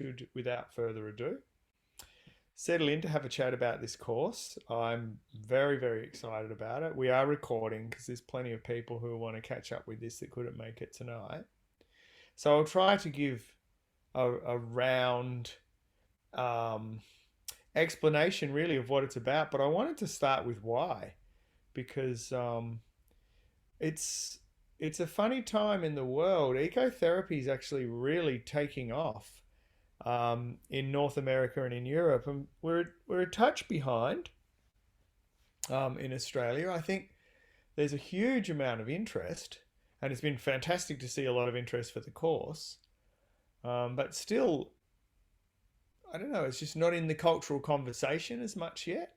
should, without further ado, settle in to have a chat about this course. I'm very, very excited about it. We are recording because there's plenty of people who want to catch up with this that couldn't make it tonight. So I'll try to give a round um, explanation, really, of what it's about. But I wanted to start with why, because it's it's a funny time in the world. Ecotherapy is actually really taking off in North America and in Europe, and we're a touch behind in Australia. I think there's a huge amount of interest, and it's been fantastic to see a lot of interest for the course. But still, I don't know. It's just not in the cultural conversation as much yet.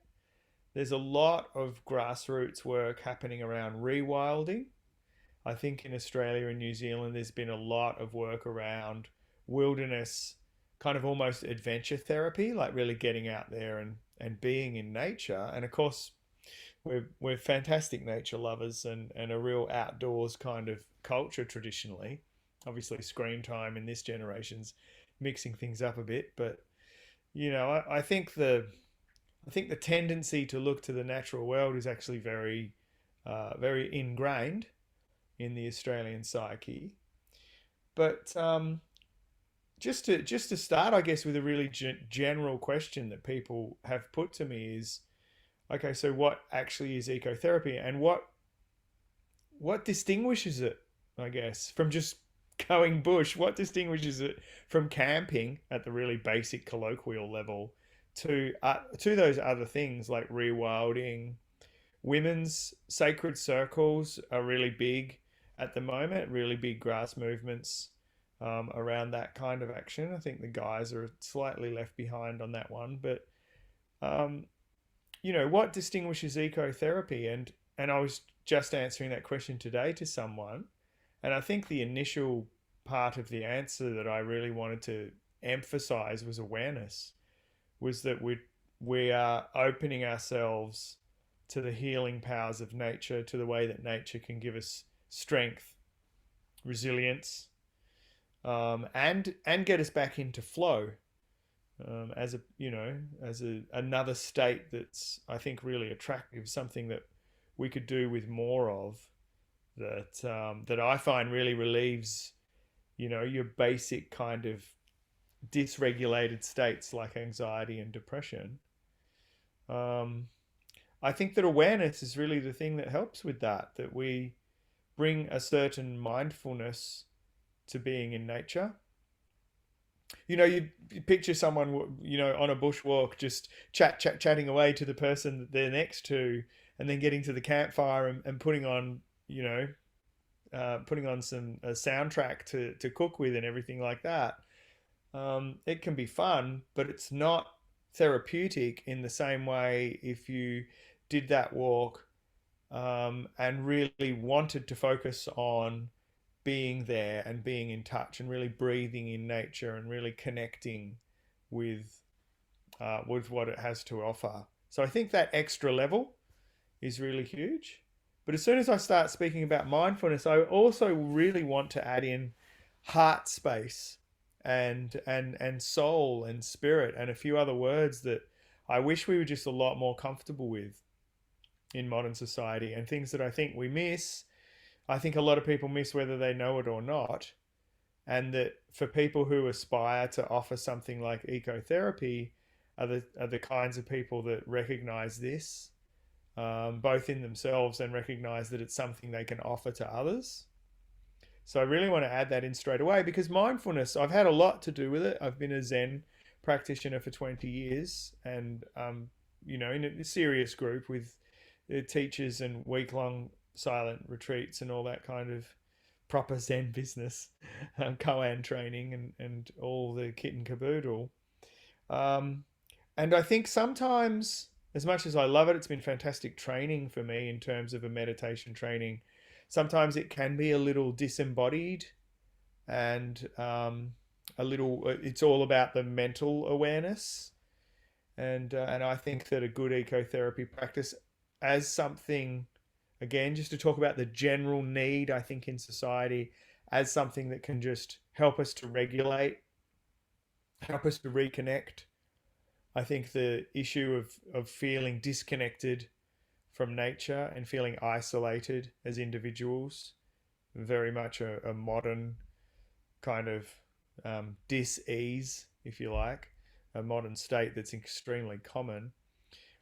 There's a lot of grassroots work happening around rewilding. I think in Australia and New Zealand, there's been a lot of work around wilderness, kind of almost adventure therapy, like really getting out there and being in nature. And of course, we're fantastic nature lovers and a real outdoors kind of culture traditionally. Obviously, screen time in this generation's mixing things up a bit, but I think the tendency to look to the natural world is actually very ingrained in the Australian psyche. But just to start, I guess, with a really general question that people have put to me is, okay, so what actually is ecotherapy, and what distinguishes it, I guess, from just going bush? What distinguishes it from camping at the really basic colloquial level to those other things like rewilding? Women's sacred circles are really big at the moment, really big grass movements around that kind of action. I think the guys are slightly left behind on that one, but um, what distinguishes ecotherapy? And I was just answering that question today to someone, and I think the initial part of the answer that I really wanted to emphasize was awareness, was that we are opening ourselves to the healing powers of nature, to the way that nature can give us strength, resilience, and get us back into flow, as another state that's, I think, really attractive, something that we could do with more of, that I find really relieves your basic kind of dysregulated states like anxiety and depression. Um, I think that awareness is really the thing that helps with that we bring a certain mindfulness to being in nature. You picture someone, on a bushwalk, just chatting away to the person that they're next to, and then getting to the campfire and putting on some a soundtrack to cook with and everything like that. It can be fun, but it's not therapeutic in the same way if you did that walk and really wanted to focus on being there and being in touch and really breathing in nature and really connecting with with what it has to offer. So I think that extra level is really huge. But as soon as I start speaking about mindfulness, I also really want to add in heart space and soul and spirit and a few other words that I wish we were just a lot more comfortable with in modern society, and things that I think we miss. I think a lot of people miss whether they know it or not. And that for people who aspire to offer something like ecotherapy are the kinds of people that recognize this, both in themselves, and recognize that it's something they can offer to others. So I really want to add that in straight away, because mindfulness, I've had a lot to do with it. I've been a Zen practitioner for 20 years, and in a serious group with teachers and week-long silent retreats and all that kind of proper Zen business, koan training and all the kit and caboodle. Um, and I think sometimes, as much as I love it, it's been fantastic training for me in terms of a meditation training. Sometimes it can be a little disembodied and it's all about the mental awareness. And I think that a good ecotherapy practice, as something, again, just to talk about the general need, I think, in society, as something that can just help us to regulate help us to reconnect. I think the issue of feeling disconnected from nature and feeling isolated as individuals, very much a modern kind of dis-ease, if you like, a modern state that's extremely common.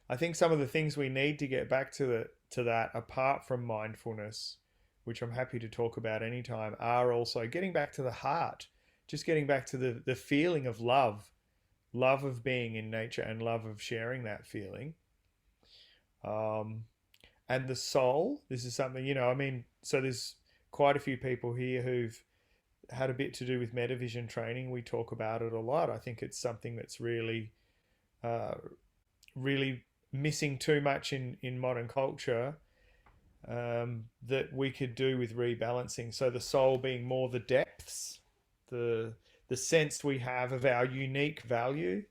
I think some of the things we need to get back to that, apart from mindfulness, which I'm happy to talk about anytime, are also getting back to the heart, just getting back to the feeling of love, love of being in nature and love of sharing that feeling. Um, and the soul, this is something, I mean, so there's quite a few people here who've had a bit to do with Metavision training. We talk about it a lot. I think it's something that's uh, really missing too much in modern culture, that we could do with rebalancing. So the soul being more the depths, the the sense we have of our unique value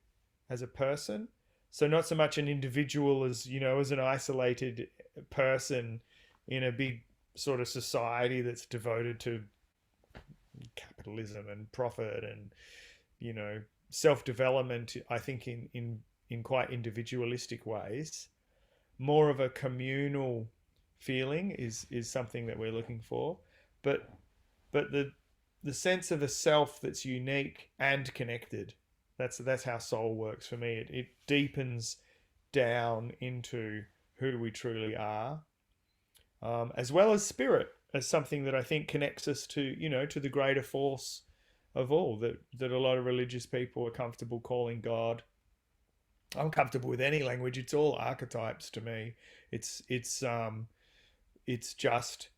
as a person. So not so much an individual as as an isolated person in a big sort of society that's devoted to capitalism and profit and self development. I think in quite individualistic ways, more of a communal feeling is something that we're looking for, but the sense of a self that's unique and connected. That's how soul works for me. It deepens down into who we truly are, as well as spirit, as something that I think connects us to to the greater force of all, that a lot of religious people are comfortable calling God. I'm comfortable with any language. It's all archetypes to me. It's just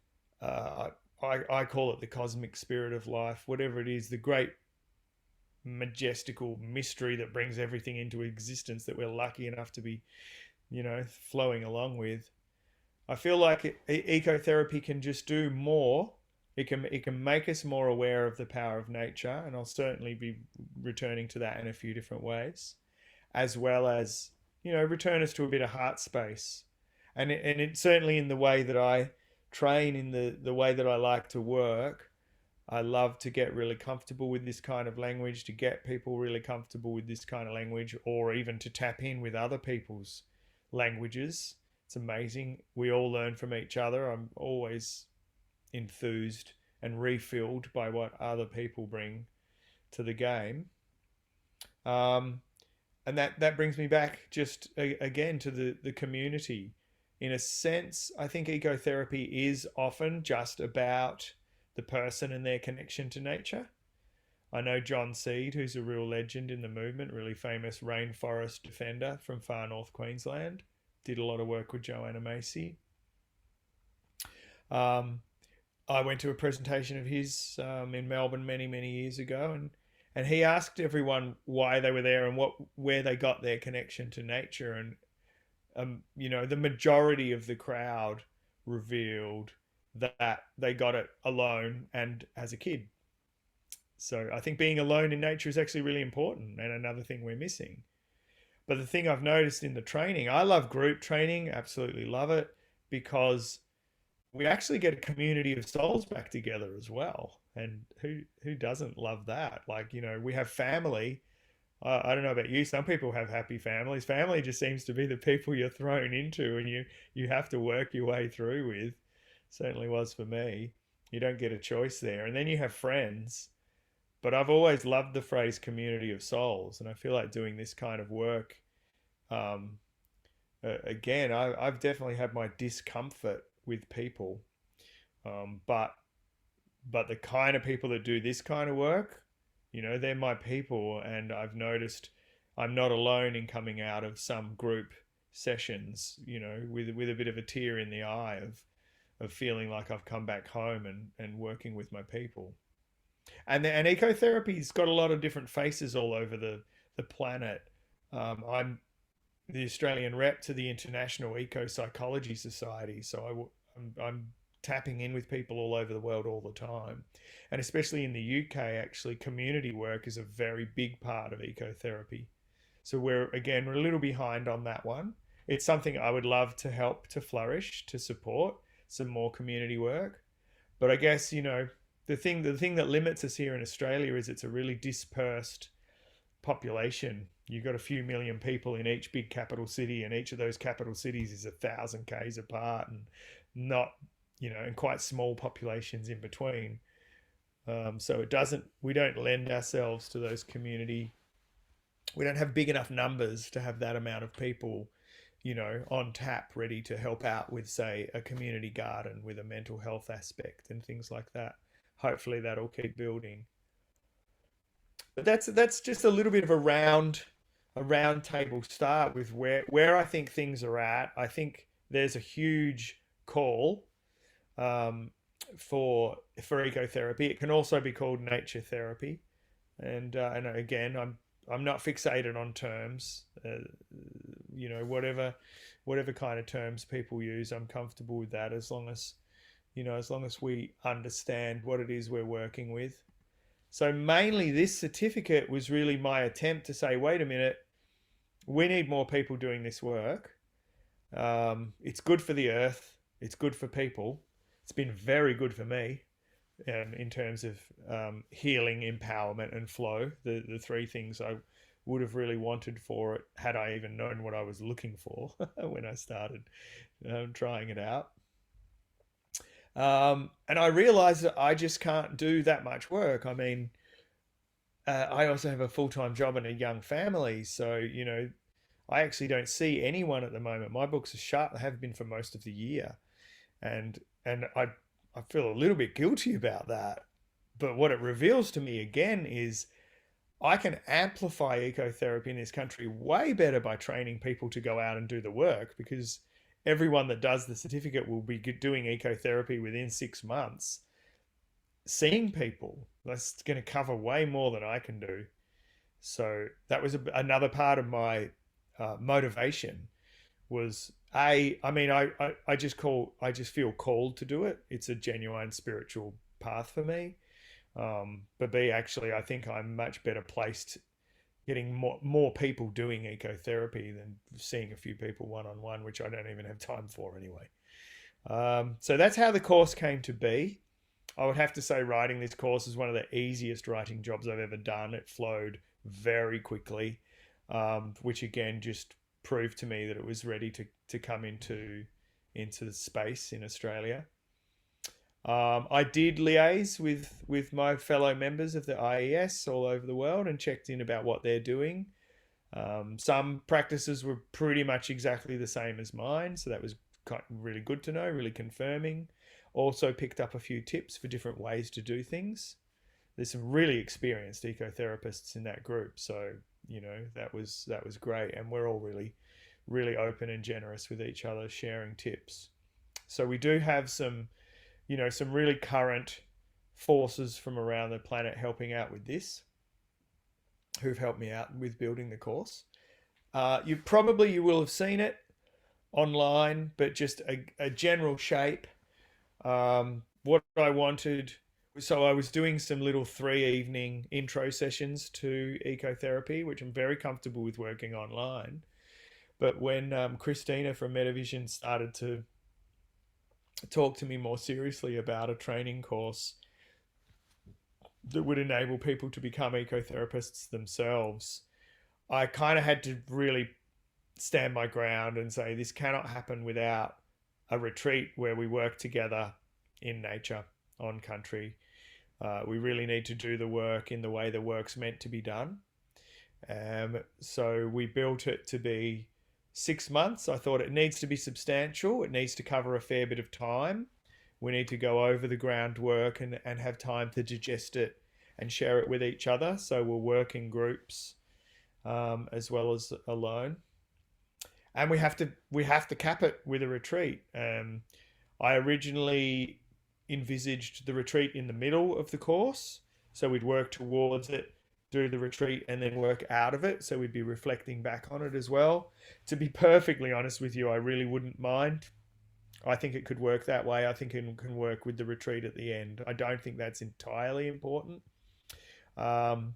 I call it the cosmic spirit of life, whatever it is, the great majestical mystery that brings everything into existence that we're lucky enough to be, flowing along with. I feel like ecotherapy can just do more. It can make us more aware of the power of nature, and I'll certainly be returning to that in a few different ways, as well as return us to a bit of heart space, and it certainly in the way that I train, in the way that I like to work. I love to get really comfortable with this kind of language, to get people really comfortable with this kind of language, or even to tap in with other people's languages. It's amazing. We all learn from each other. I'm always enthused and refilled by what other people bring to the game. Um, and that brings me back just again to the community. In a sense, I think ecotherapy is often just about the person and their connection to nature. I know John Seed, who's a real legend in the movement, really famous rainforest defender from far north Queensland, did a lot of work with Joanna Macy. Um, I went to a presentation of his in Melbourne many years ago, and he asked everyone why they were there and where they got their connection to nature, and the majority of the crowd revealed that they got it alone and as a kid. So I think being alone in nature is actually really important, and another thing we're missing. But the thing I've noticed in the training, I love group training, absolutely love it, because we actually get a community of souls back together as well. And who doesn't love that? Like, we have family. I don't know about you. Some people have happy families. Family just seems to be the people you're thrown into and you have to work your way through with. Certainly was for me. You don't get a choice there. And then you have friends. But I've always loved the phrase community of souls. And I feel like doing this kind of work, um, again, I've definitely had my discomfort with people. But the kind of people that do this kind of work, they're my people. And I've noticed I'm not alone in coming out of some group sessions, with a bit of a tear in the eye of feeling like I've come back home and working with my people. And ecotherapy's got a lot of different faces all over the planet. I'm the Australian rep to the International Eco Psychology Society, so I'm tapping in with people all over the world all the time, and especially in the UK, actually, community work is a very big part of ecotherapy. So we're a little behind on that one. It's something I would love to help to flourish, to support some more community work. But I guess the thing that limits us here in Australia is it's a really dispersed population. You've got a few million people in each big capital city, and each of those capital cities is 1,000 k's apart, and not, and quite small populations in between. So we don't lend ourselves to those we don't have big enough numbers to have that amount of people, on tap ready to help out with, say, a community garden with a mental health aspect and things like that. Hopefully that'll keep building. But that's just a little bit of a round table start with where I think things are at. I think there's a huge call um, for ecotherapy. It can also be called nature therapy, and again, I'm not fixated on terms. Whatever kind of terms people use, I'm comfortable with that, as long as we understand what it is we're working with. So mainly this certificate was really my attempt to say, wait a minute, we need more people doing this work. It's good for the earth. It's good for people. It's been very good for me in terms of healing, empowerment, and flow. The three things I would have really wanted for it had I even known what I was looking for when I started trying it out. And I realized that I just can't do that much work. I mean, I also have a full-time job and a young family. So, I actually don't see anyone at the moment. My books are shut. They have been for most of the year. And I feel a little bit guilty about that. But what it reveals to me again is I can amplify ecotherapy in this country way better by training people to go out and do the work, because everyone that does the certificate will be doing ecotherapy within 6 months, seeing people. That's going to cover way more than I can do. So that was another part of my motivation was I just feel called to do it. It's a genuine spiritual path for me. But B, actually, I think I'm much better placed getting more people doing ecotherapy than seeing a few people one-on-one, which I don't even have time for anyway. So that's how the course came to be. I would have to say writing this course is one of the easiest writing jobs I've ever done. It flowed very quickly, which again just proved to me that it was ready to come into the space in Australia. I did liaise with my fellow members of the IES all over the world and checked in about what they're doing. Some practices were pretty much exactly the same as mine, so that was really good to know, really confirming. Also picked up a few tips for different ways to do things. There's some really experienced ecotherapists in that group, so that was great, and we're all really, really open and generous with each other, sharing tips. So we do have some really current forces from around the planet helping out with this, who've helped me out with building the course. You will have seen it online, but just a general shape. What I wanted, so I was doing some little 3-evening intro sessions to ecotherapy, which I'm very comfortable with working online. But when Christina from Metavision started to talk to me more seriously about a training course that would enable people to become ecotherapists themselves, I kind of had to really stand my ground and say this cannot happen without a retreat where we work together in nature, on country. We really need to do the work in the way the work's meant to be done. So we built it to be 6 months. I thought it needs to be substantial. It needs to cover a fair bit of time. We need to go over the groundwork and have time to digest it and share it with each other. So we'll work in groups as well as alone. And we have to cap it with a retreat. I originally envisaged the retreat in the middle of the course, so we'd work towards it, do the retreat, and then work out of it. So we'd be reflecting back on it as well. To be perfectly honest with you, I really wouldn't mind. I think it could work that way. I think it can work with the retreat at the end. I don't think that's entirely important. The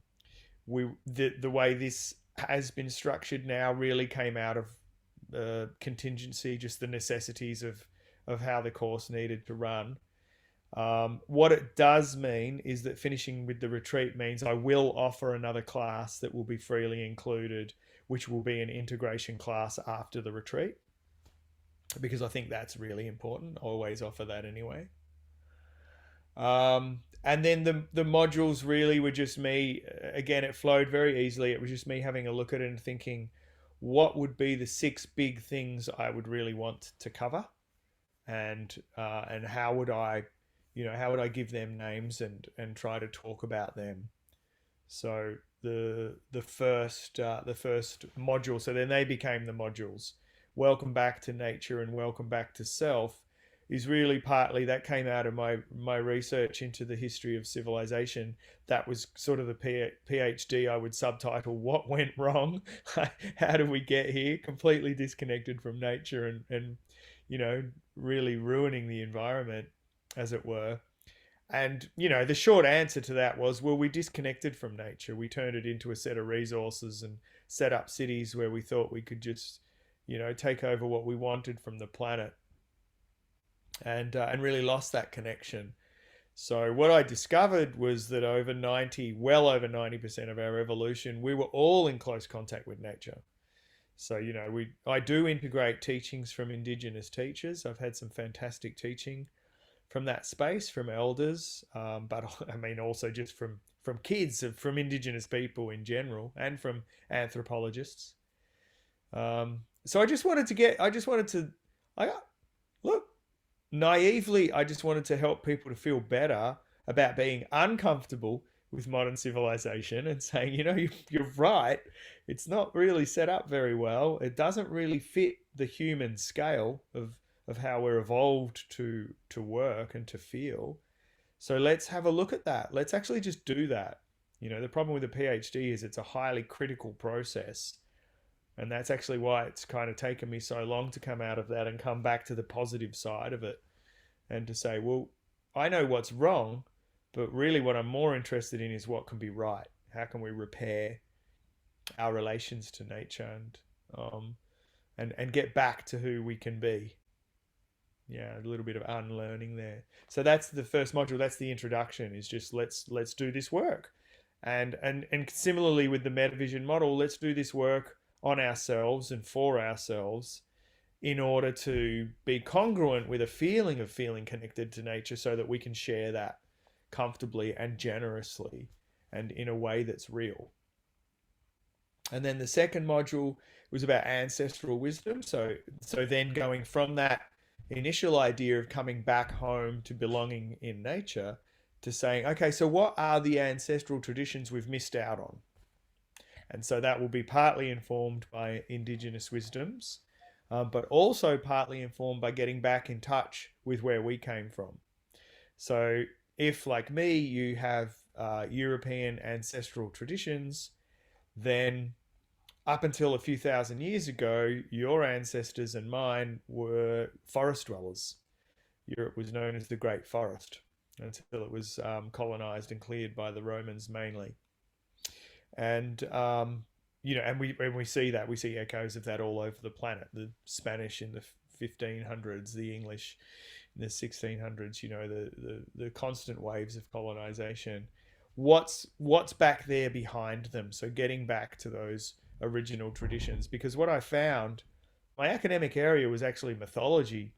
way this has been structured now really came out of contingency, just the necessities of how the course needed to run. What it does mean is that finishing with the retreat means I will offer another class that will be freely included, which will be an integration class after the retreat, because I think that's really important. I always offer that anyway. And then the modules really were just me. Again, it flowed very easily. It was just me having a look at it and thinking, what would be the six big things I would really want to cover, and how would I, how would I give them names and try to talk about them. So the first module. So then they became the modules. Welcome back to nature and welcome back to self is really partly that came out of my research into the history of civilization. That was sort of the PhD. I would subtitle "What Went Wrong." How did we get here? Completely disconnected from nature and really ruining the environment, as it were. And, the short answer to that was, well, we disconnected from nature. We turned it into a set of resources and set up cities where we thought we could just, take over what we wanted from the planet, and really lost that connection. So what I discovered was that well over 90% of our evolution, we were all in close contact with nature. So, I do integrate teachings from indigenous teachers. I've had some fantastic teaching from that space, from elders, but I mean also just from kids, from indigenous people in general, and from anthropologists. So I just wanted to, I look naively, I just wanted to help people to feel better about being uncomfortable with modern civilization and saying, you're right, it's not really set up very well. It doesn't really fit the human scale of how we're evolved to work and to feel. So let's have a look at that. Let's actually just do that. The problem with the PhD is it's a highly critical process. And that's actually why it's kind of taken me so long to come out of that and come back to the positive side of it and to say, well, I know what's wrong, but really what I'm more interested in is what can be right. How can we repair our relations to nature and get back to who we can be? Yeah, a little bit of unlearning there. So that's the first module. That's the introduction. Is just let's do this work, and similarly with the Metavision model, let's do this work on ourselves and for ourselves in order to be congruent with a feeling of feeling connected to nature, so that we can share that comfortably and generously and in a way that's real. And then the second module was about ancestral wisdom. So then going from that initial idea of coming back home to belonging in nature to saying, okay, so what are the ancestral traditions we've missed out on? And so that will be partly informed by indigenous wisdoms, but also partly informed by getting back in touch with where we came from. So if, like me, you have European ancestral traditions, then up until a few thousand years ago, your ancestors and mine were forest dwellers. Europe was known as the Great Forest until it was colonized and cleared by the Romans mainly. And and we see that, we see echoes of that all over the planet. The Spanish in the 1500s, the English in the 1600s. The constant waves of colonization. What's back there behind them? So getting back to those original traditions, because what I found, my academic area was actually mythology.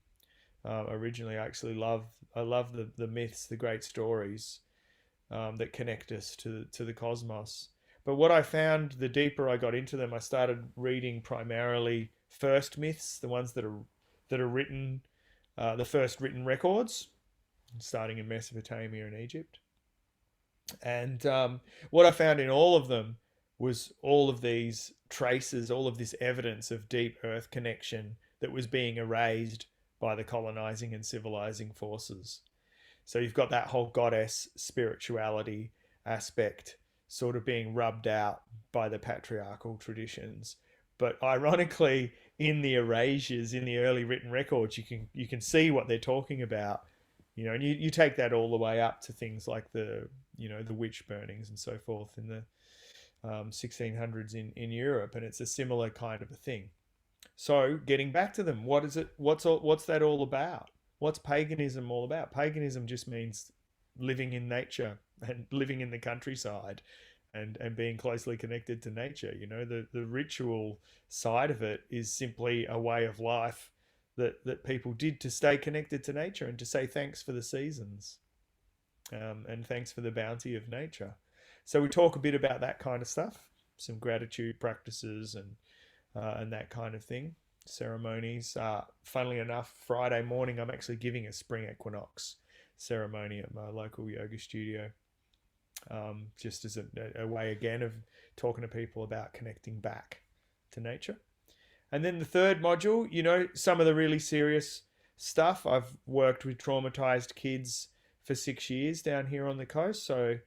Originally, I love the myths, the great stories that connect us to the cosmos. But what I found, the deeper I got into them, I started reading primarily first myths, the ones that are written, the first written records, starting in Mesopotamia and Egypt. And what I found in all of them was all of these traces, all of this evidence of deep earth connection that was being erased by the colonizing and civilizing forces. So you've got that whole goddess spirituality aspect sort of being rubbed out by the patriarchal traditions. But ironically, in the erasures, in the early written records, you can see what they're talking about. And you take that all the way up to things like the witch burnings and so forth in the 1600s in Europe, and it's a similar kind of a thing. So getting back to them, what is it? What's that all about? What's paganism all about? Paganism just means living in nature and living in the countryside and being closely connected to nature. The ritual side of it is simply a way of life that people did to stay connected to nature and to say thanks for the seasons, and thanks for the bounty of nature. So we talk a bit about that kind of stuff, some gratitude practices and that kind of thing, ceremonies. Funnily enough, Friday morning I'm actually giving a spring equinox ceremony at my local yoga studio, just as a way again of talking to people about connecting back to nature. And then the third module, some of the really serious stuff. I've worked with traumatized kids for 6 years down here on the coast. So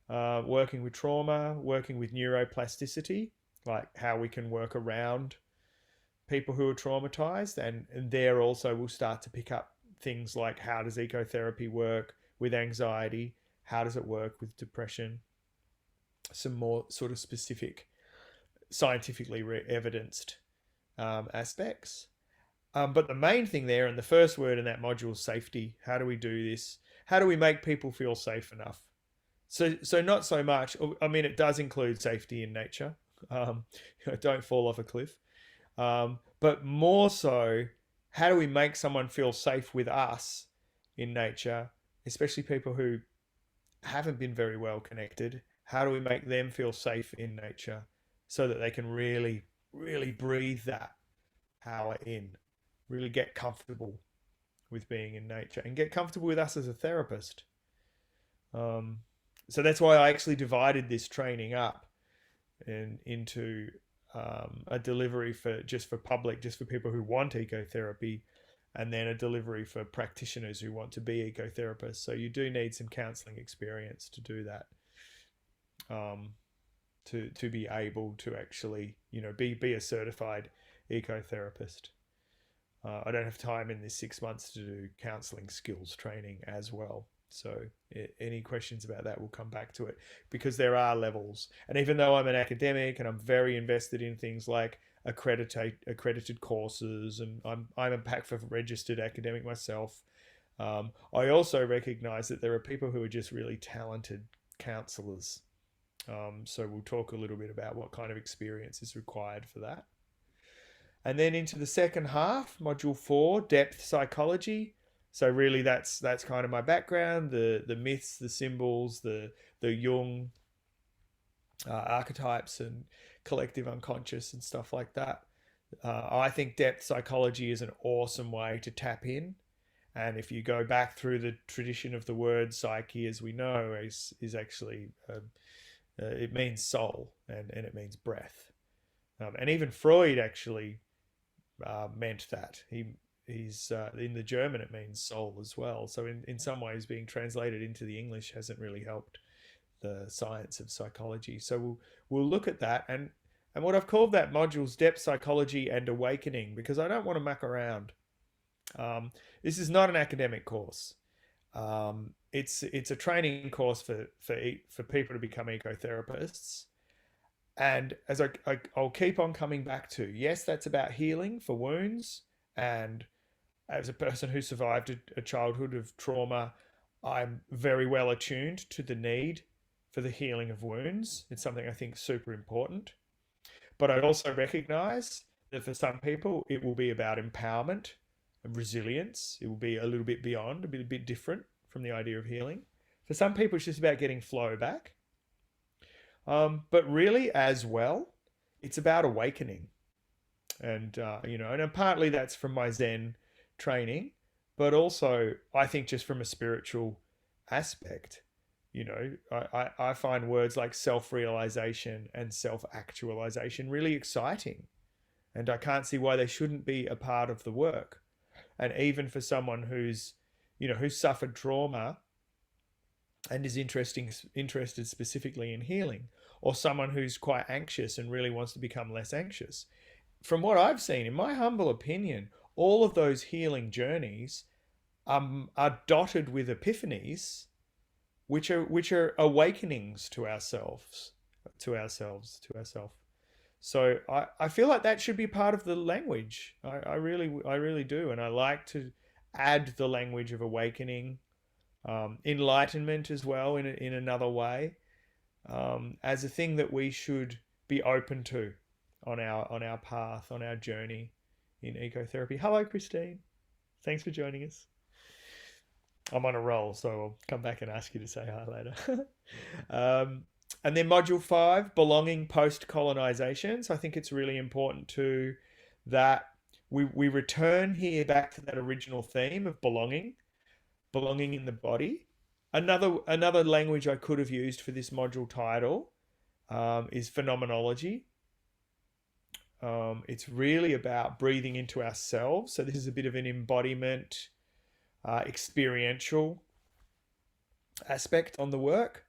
working with trauma, working with neuroplasticity, like how we can work around people who are traumatized. And there also we'll start to pick up things like, how does ecotherapy work with anxiety? How does it work with depression? Some more sort of specific, scientifically evidenced aspects. But the main thing there, and the first word in that module, is safety. How do we do this? How do we make people feel safe enough? So not so much. I mean, it does include safety in nature. Don't fall off a cliff. But more so, how do we make someone feel safe with us in nature, especially people who haven't been very well connected? How do we make them feel safe in nature so that they can really, really breathe that power in, really get comfortable with being in nature and get comfortable with us as a therapist? So that's why I actually divided this training up into a delivery for public, just for people who want ecotherapy, and then a delivery for practitioners who want to be ecotherapists. So you do need some counseling experience to do that, to be able to actually be a certified ecotherapist. I don't have time in this 6 months to do counseling skills training as well. So any questions about that, we'll come back to it, because there are levels. And even though I'm an academic and I'm very invested in things like accredited courses, and I'm a PACFA registered academic myself, I also recognize that there are people who are just really talented counselors. So we'll talk a little bit about what kind of experience is required for that. And then into the second half, module 4, depth psychology. So really that's kind of my background, the myths, the symbols, the Jung archetypes and collective unconscious and stuff like that. I think depth psychology is an awesome way to tap in. And if you go back through the tradition of the word psyche, as we know, is actually, it means soul, and it means breath. And even Freud actually meant that. He's in the German, it means soul as well. So in some ways, being translated into the English hasn't really helped the science of psychology. So we'll look at that, and what I've called that module's depth psychology and awakening, because I don't want to muck around. This is not an academic course. It's a training course for people to become ecotherapists. And as I'll keep on coming back to, yes, that's about healing for wounds. And as a person who survived a childhood of trauma, I'm very well attuned to the need for the healing of wounds. It's something I think is super important. But I also recognize that for some people, it will be about empowerment and resilience. It will be a little bit beyond, a bit different from the idea of healing. For some people, it's just about getting flow back. But really, as well, it's about awakening. And, and partly that's from my Zen training, but also I think just from a spiritual aspect. I find words like self-realization and self-actualization really exciting. And I can't see why they shouldn't be a part of the work. And even for someone who's suffered trauma and is interested specifically in healing, or someone who's quite anxious and really wants to become less anxious. From what I've seen, in my humble opinion, all of those healing journeys are dotted with epiphanies, which are awakenings to ourselves. So I feel like that should be part of the language. I really do, and I like to add the language of awakening, enlightenment as well in another way, as a thing that we should be open to on our path, on our journey in ecotherapy. Hello, Christine. Thanks for joining us. I'm on a roll, so I'll come back and ask you to say hi later. um, and then module 5, belonging post colonization. So I think it's really important too that we return here back to that original theme of belonging in the body. Another language I could have used for this module title is phenomenology. It's really about breathing into ourselves. So this is a bit of an embodiment, experiential aspect on the work.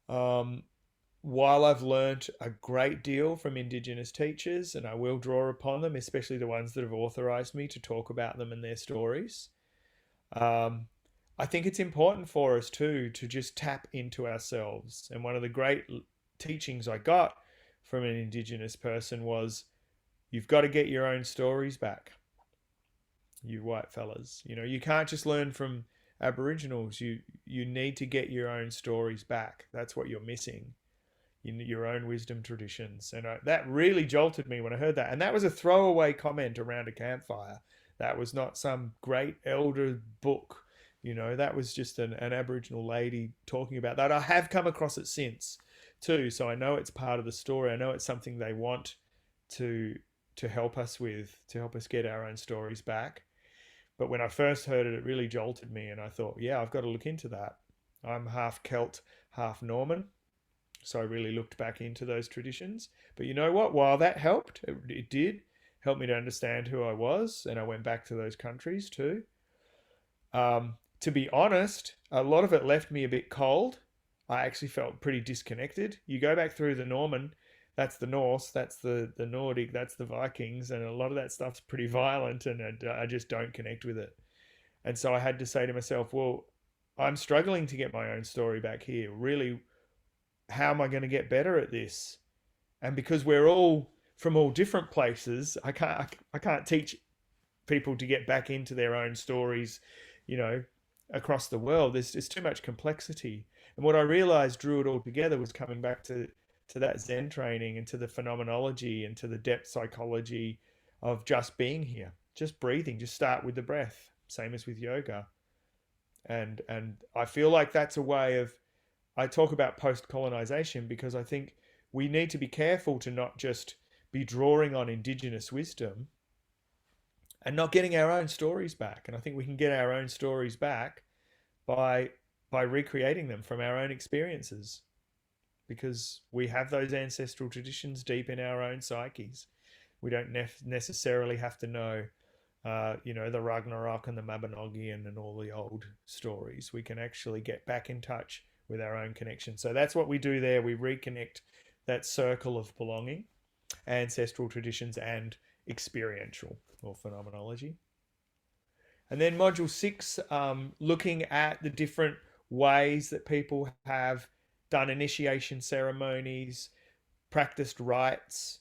While I've learnt a great deal from Indigenous teachers, and I will draw upon them, especially the ones that have authorized me to talk about them and their stories, I think it's important for us too to just tap into ourselves. And one of the great teachings I got from an Indigenous person was, you've got to get your own stories back, you white fellas. You know, you can't just learn from Aboriginals. You need to get your own stories back. That's what you're missing, in your own wisdom traditions. And that really jolted me when I heard that. And that was a throwaway comment around a campfire. That was not some great elder book. You know, that was just an Aboriginal lady talking about that. I have come across it since too, so I know it's part of the story. I know it's something they want to help us with, to help us get our own stories back. But when I first heard it, it really jolted me, and I thought, yeah, I've got to look into that. I'm half Celt, half Norman, so I really looked back into those traditions. But you know what? While that helped, it did help me to understand who I was, and I went back to those countries too. To be honest, a lot of it left me a bit cold. I actually felt pretty disconnected. You go back through the Norman, that's the Norse, that's the Nordic, that's the Vikings, and a lot of that stuff's pretty violent, and I just don't connect with it. And so I had to say to myself, well, I'm struggling to get my own story back here. Really, how am I going to get better at this? And because we're all from all different places, I can't teach people to get back into their own stories, you know, across the world. There's too much complexity. And what I realized drew it all together was coming back to that Zen training and to the phenomenology and to the depth psychology of just being here, just breathing, just start with the breath, same as with yoga. And I feel like that's a way of, I talk about post-colonization because I think we need to be careful to not just be drawing on Indigenous wisdom and not getting our own stories back. And I think we can get our own stories back by recreating them from our own experiences, because we have those ancestral traditions deep in our own psyches. We don't necessarily have to know, the Ragnarok and the Mabinogion and all the old stories. We can actually get back in touch with our own connection. So that's what we do there. We reconnect that circle of belonging, ancestral traditions, and experiential or phenomenology. And then module 6, looking at the different ways that people have done initiation ceremonies, practiced rites,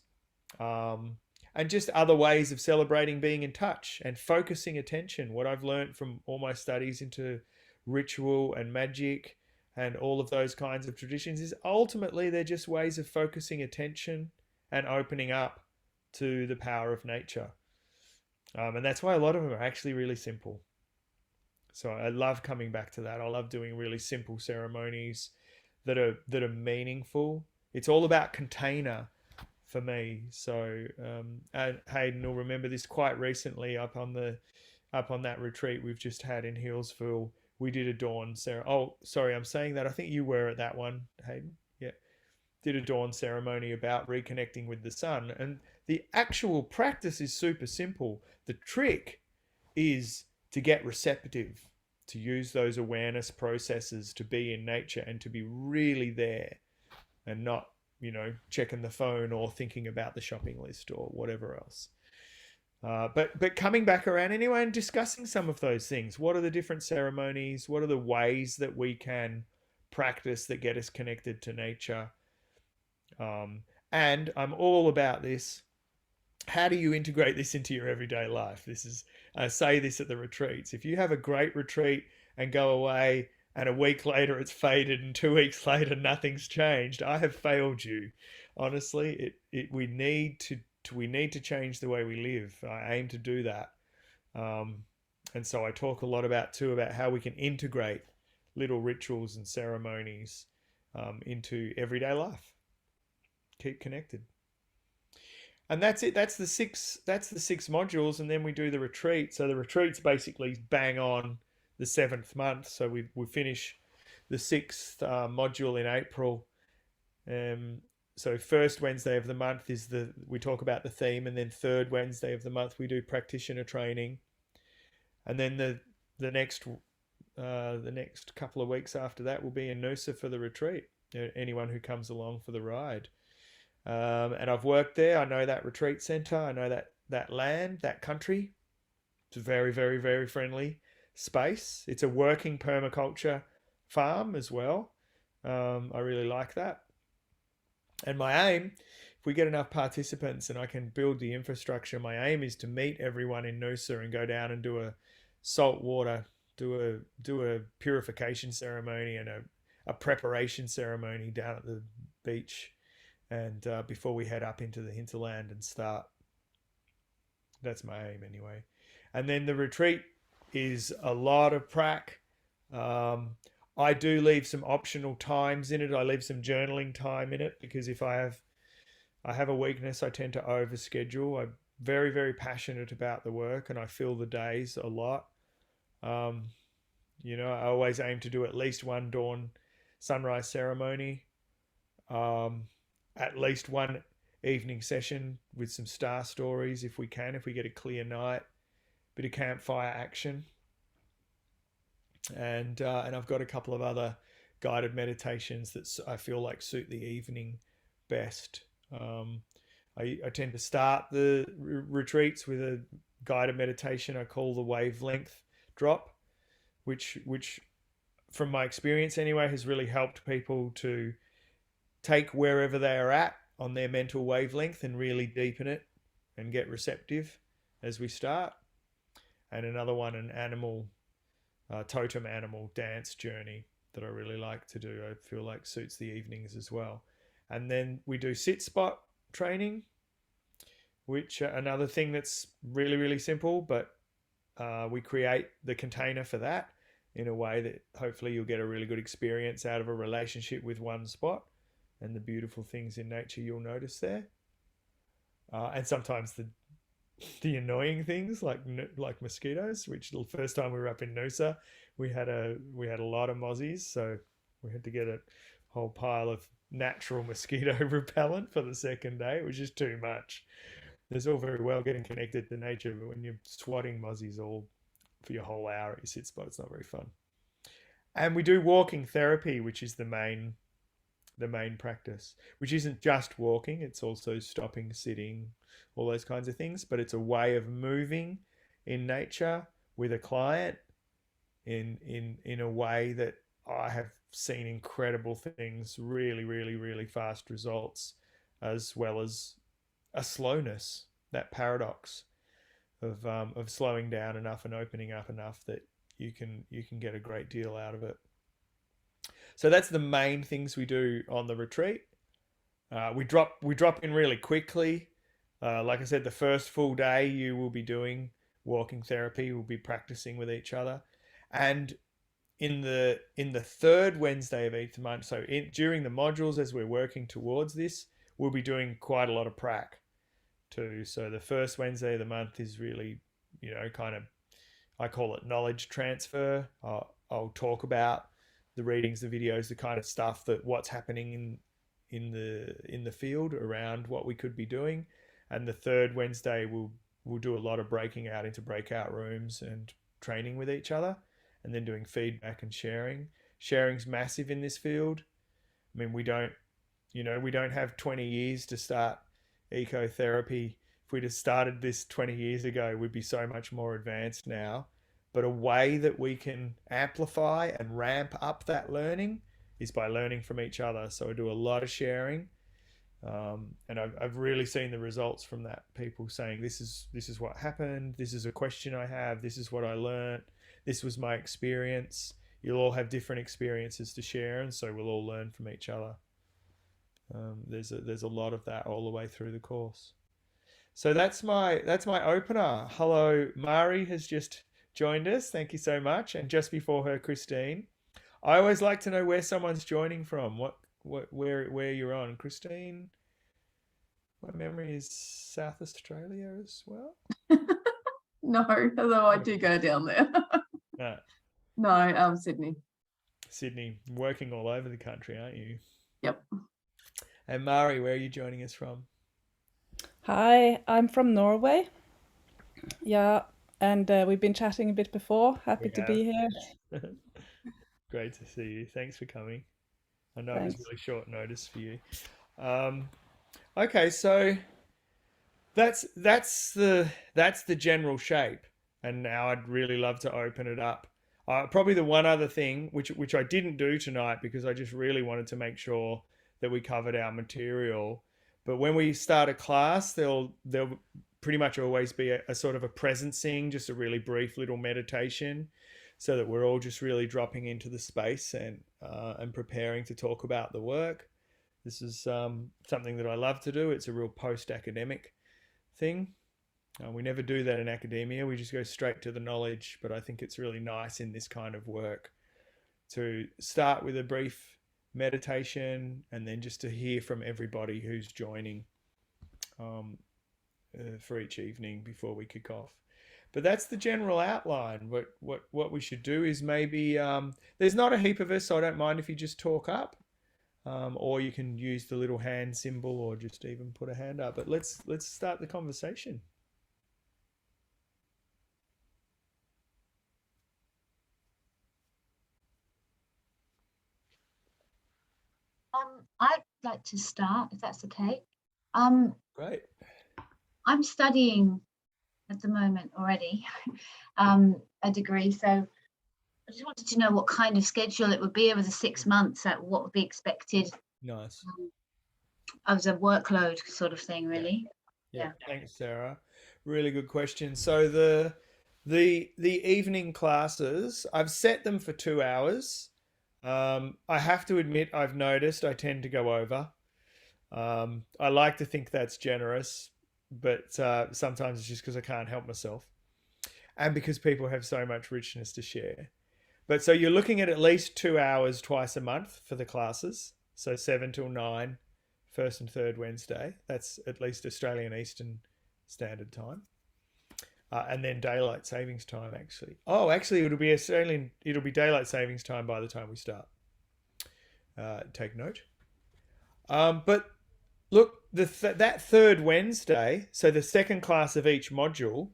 and just other ways of celebrating being in touch and focusing attention. What I've learned from all my studies into ritual and magic and all of those kinds of traditions is ultimately they're just ways of focusing attention and opening up to the power of nature. And that's why a lot of them are actually really simple. So I love coming back to that. I love doing really simple ceremonies that are meaningful. It's all about container for me. So and Hayden will remember this quite recently up on that retreat we've just had in Healesville. We did a dawn ceremony. Oh, sorry, I'm saying that. I think you were at that one, Hayden. Yeah, did a dawn ceremony about reconnecting with the sun, and the actual practice is super simple. The trick is to get receptive, to use those awareness processes to be in nature and to be really there and not, checking the phone or thinking about the shopping list or whatever else. But coming back around anyway and discussing some of those things. What are the different ceremonies? What are the ways that we can practice that get us connected to nature? And I'm all about this. how do you integrate this into your everyday life? This is, I say this at the retreats. If you have a great retreat and go away and a week later it's faded and 2 weeks later nothing's changed, I have failed you. Honestly, we need to change the way we live. I aim to do that. Um, and so I talk a lot about too about how we can integrate little rituals and ceremonies into everyday life. Keep connected. And that's it. That's the six. That's the six modules, and then we do the retreat. So the retreat's basically bang on the seventh month. So we finish the sixth module in April. Um, so first Wednesday of the month is we talk about the theme, and then third Wednesday of the month we do practitioner training, and then the next couple of weeks after that will be in Noosa for the retreat. Anyone who comes along for the ride. And I've worked there. I know that retreat center. I know that land, that country. It's a very, very, very friendly space. It's a working permaculture farm as well. I really like that. And my aim, if we get enough participants and I can build the infrastructure, my aim is to meet everyone in Noosa and go down and do a salt water, do a purification ceremony and a preparation ceremony down at the beach, and before we head up into the hinterland and start. That's my aim anyway. And then the retreat is a lot of prac. Um, I do leave some optional times in it. I leave some journaling time in it because if I have a weakness, I tend to overschedule. I'm very, very passionate about the work and I fill the days a lot. Um, I always aim to do at least one dawn sunrise ceremony, um, at least one evening session with some star stories if we can, if we get a clear night, bit of campfire action, and I've got a couple of other guided meditations that I feel like suit the evening best. I tend to start the retreats with a guided meditation I call the wavelength drop, which from my experience anyway has really helped people to take wherever they are at on their mental wavelength and really deepen it and get receptive as we start. And another one, an animal, totem animal dance journey that I really like to do. I feel like suits the evenings as well. And then we do sit spot training, which another thing that's really, really simple, but we create the container for that in a way that hopefully you'll get a really good experience out of a relationship with one spot and the beautiful things in nature you'll notice there. And sometimes the annoying things like mosquitoes, which the first time we were up in Noosa, we had a lot of mozzies, so we had to get a whole pile of natural mosquito repellent for the second day. It was just too much. It's all very well getting connected to nature, but when you're swatting mozzies all for your whole hour at your sit spot, it's not very fun. And we do walking therapy, which is the main practice, which isn't just walking, it's also stopping, sitting, all those kinds of things, but it's a way of moving in nature with a client in a way that I have seen incredible things, really, really, really fast results, as well as a slowness, that paradox of slowing down enough and opening up enough that you can get a great deal out of it. So that's the main things we do on the retreat. We drop in really quickly. Like I said, the first full day you will be doing walking therapy. We'll be practicing with each other, and in the third Wednesday of each month. So during the modules, as we're working towards this, we'll be doing quite a lot of prac too. So the first Wednesday of the month is really, kind of, I call it knowledge transfer. I'll talk about the readings, the videos, the kind of stuff that what's happening in the field around what we could be doing. And the third Wednesday we'll do a lot of breaking out into breakout rooms and training with each other, and then doing feedback and sharing. Sharing's massive in this field. I mean, we don't have 20 years to start ecotherapy. If we'd have started this 20 years ago, we'd be so much more advanced now. But a way that we can amplify and ramp up that learning is by learning from each other. So I do a lot of sharing. And I've really seen the results from that. People saying this is what happened. This is a question I have. This is what I learned. This was my experience. You'll all have different experiences to share, and so we'll all learn from each other. There's a lot of that all the way through the course. So that's my opener. Hello, Mari has just joined us. Thank you so much. And just before her, Christine. I always like to know where someone's joining from. Where you're on, Christine. My memory is South Australia as well. No, although I do go down there. Ah, No, Sydney. Sydney, working all over the country, aren't you? Yep. And Mari, where are you joining us from? Hi, I'm from Norway. Yeah, and we've been chatting a bit before. Happy We to be here. have. Great to see you. Thanks for coming. I know it was Thanks. really short notice for you. Um, okay, so that's the general shape, and now I'd really love to open it up. Probably the one other thing which I didn't do tonight because I just really wanted to make sure that we covered our material. But when we start a class, there'll pretty much always be a sort of a presencing, just a really brief little meditation, so that we're all just really dropping into the space and preparing to talk about the work. This is something that I love to do. It's a real post-academic thing. We never do that in academia. We just go straight to the knowledge. But I think it's really nice in this kind of work to start with a brief meditation and then just to hear from everybody who's joining um, for each evening before we kick off. But that's the general outline. What we should do is maybe there's not a heap of us, so I don't mind if you just talk up, or you can use the little hand symbol, or just even put a hand up. But let's start the conversation. I'd like to start, if that's okay. Um, Great. I'm studying at the moment already, a degree, so I just wanted to know what kind of schedule it would be over the 6 months, what would be expected Nice. as a workload sort of thing, Yeah. really. Yeah. Yeah. Thanks, Sarah. Really good question. So the evening classes, I've set them for 2 hours. I have to admit, I've noticed I tend to go over. I like to think that's generous, but sometimes it's just because I can't help myself, and because people have so much richness to share. But so you're looking at least 2 hours twice a month for the classes. So 7 till 9, first and third Wednesday. That's at least Australian Eastern Standard Time. And then daylight savings time, actually. Oh, actually, it'll be daylight savings time by the time we start. Take note. But look, that third Wednesday, so the second class of each module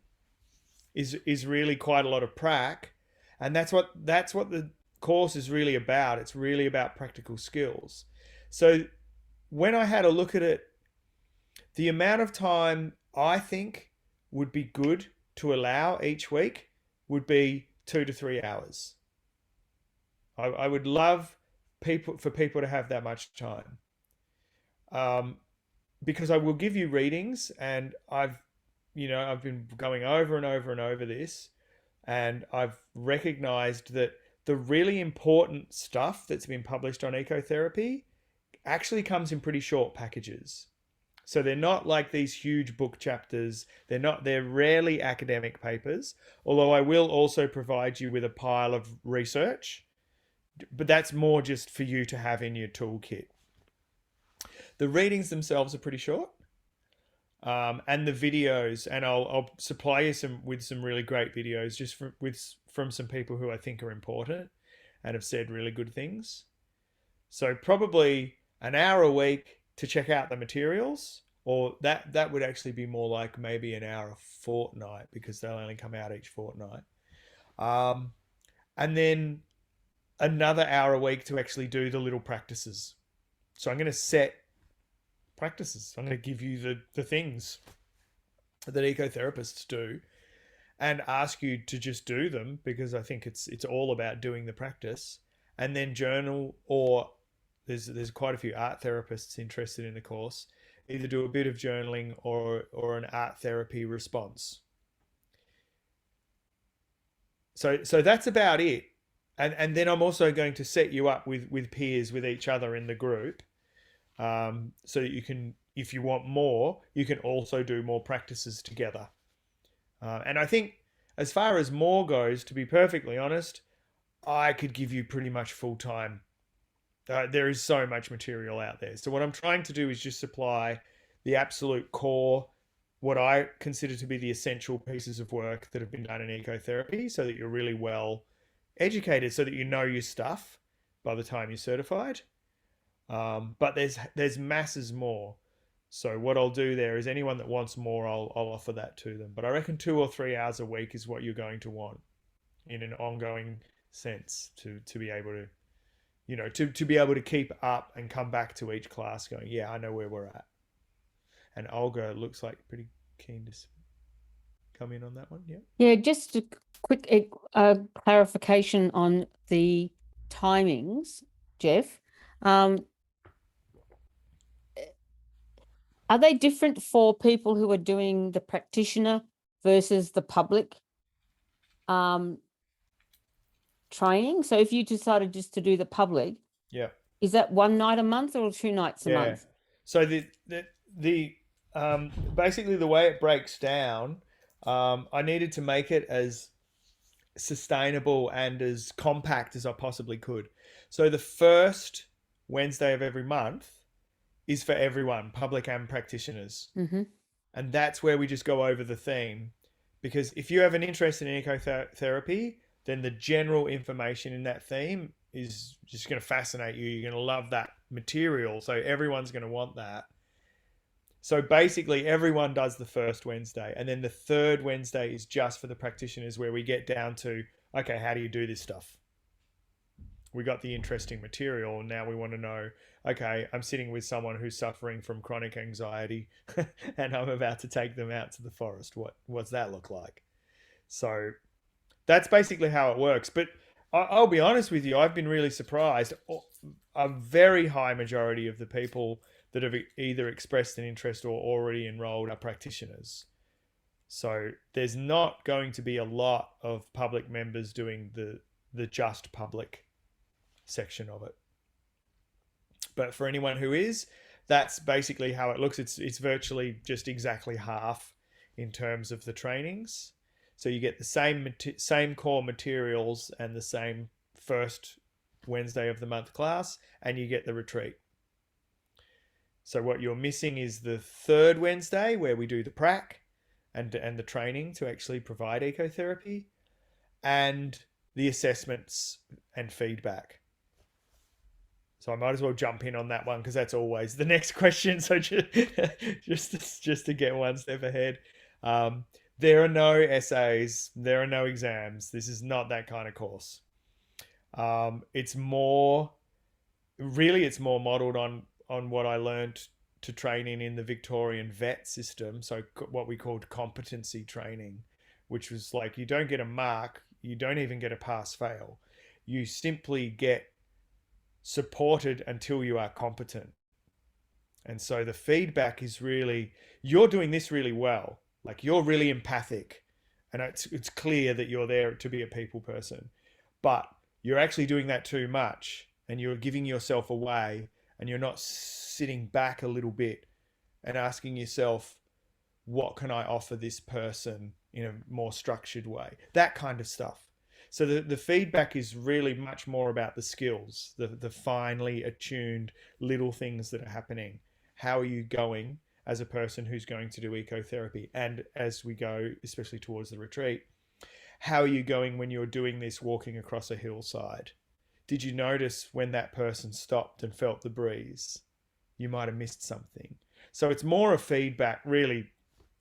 is really quite a lot of prac, and that's what the course is really about. It's really about practical skills. So when I had a look at it, the amount of time I think would be good to allow each week would be 2 to 3 hours. I would love people to have that much time, um, because I will give you readings, and I've been going over and over and over this, and I've recognized that the really important stuff that's been published on ecotherapy actually comes in pretty short packages. So they're not like these huge book chapters. They're rarely academic papers, although I will also provide you with a pile of research, but that's more just for you to have in your toolkit. The readings themselves are pretty short, and the videos, and I'll supply you with some really great videos just from some people who I think are important and have said really good things. So probably an hour a week to check out the materials, or that would actually be more like maybe an hour a fortnight, because they'll only come out each fortnight. And then another hour a week to actually do the little practices. So I'm going to set practices. I'm going to give you the things that ecotherapists do and ask you to just do them, because I think it's all about doing the practice, and then journal, or there's quite a few art therapists interested in the course. either do a bit of journaling or an art therapy response. So that's about it. And then I'm also going to set you up with peers, with each other in the group, so that you can, if you want more, you can also do more practices together. And I think as far as more goes, to be perfectly honest, I could give you pretty much full time. There is so much material out there. So what I'm trying to do is just supply the absolute core, what I consider to be the essential pieces of work that have been done in ecotherapy, so that you're really well educated, so that you know your stuff by the time you're certified. But there's masses more. So what I'll do there is anyone that wants more, I'll offer that to them. But I reckon 2 or 3 hours a week is what you're going to want in an ongoing sense to be able to, you know, to be able to keep up and come back to each class going, yeah, I know where we're at. And Olga looks like pretty keen to come in on that one. Yeah. Yeah, just a quick clarification on the timings, Jeff. Are they different for people who are doing the practitioner versus the public training? So if you decided just to do the public, Yeah. is that one night a month or 2 nights a month? So the basically the way it breaks down, I needed to make it as sustainable and as compact as I possibly could. So the first Wednesday of every month is for everyone, public and practitioners. Mm-hmm. And that's where we just go over the theme. Because if you have an interest in ecotherapy, then the general information in that theme is just going to fascinate you. You're going to love that material. So everyone's going to want that. So basically everyone does the first Wednesday. And then the third Wednesday is just for the practitioners, where we get down to, okay, how do you do this stuff? We got the interesting material. Now we want to know, okay, I'm sitting with someone who's suffering from chronic anxiety and I'm about to take them out to the forest. What's that look like? So that's basically how it works. But I'll be honest with you, I've been really surprised. A very high majority of the people that have either expressed an interest or already enrolled are practitioners. So there's not going to be a lot of public members doing the just public section of it. But for anyone who is, that's basically how it looks. It's virtually just exactly half in terms of the trainings. So you get the same core materials and the same first Wednesday of the month class, and you get the retreat. So what you're missing is the third Wednesday, where we do the prac and the training to actually provide ecotherapy, and the assessments and feedback. So I might as well jump in on that one, because that's always the next question. So just to get one step ahead. There are no essays. There are no exams. This is not that kind of course. It's more modeled on what I learned to train in the Victorian vet system. So what we called competency training, which was like, you don't get a mark. You don't even get a pass fail. You simply get supported until you are competent. And so the feedback is really, you're doing this really well. Like, you're really empathic, and it's clear that you're there to be a people person, but you're actually doing that too much, and you're giving yourself away, and you're not sitting back a little bit and asking yourself, what can I offer this person in a more structured way? That kind of stuff. So the feedback is really much more about the skills, the finely attuned little things that are happening. How are you going as a person who's going to do ecotherapy? And as we go, especially towards the retreat, how are you going when you're doing this walking across a hillside? Did you notice when that person stopped and felt the breeze? You might have missed something. So it's more a feedback, really.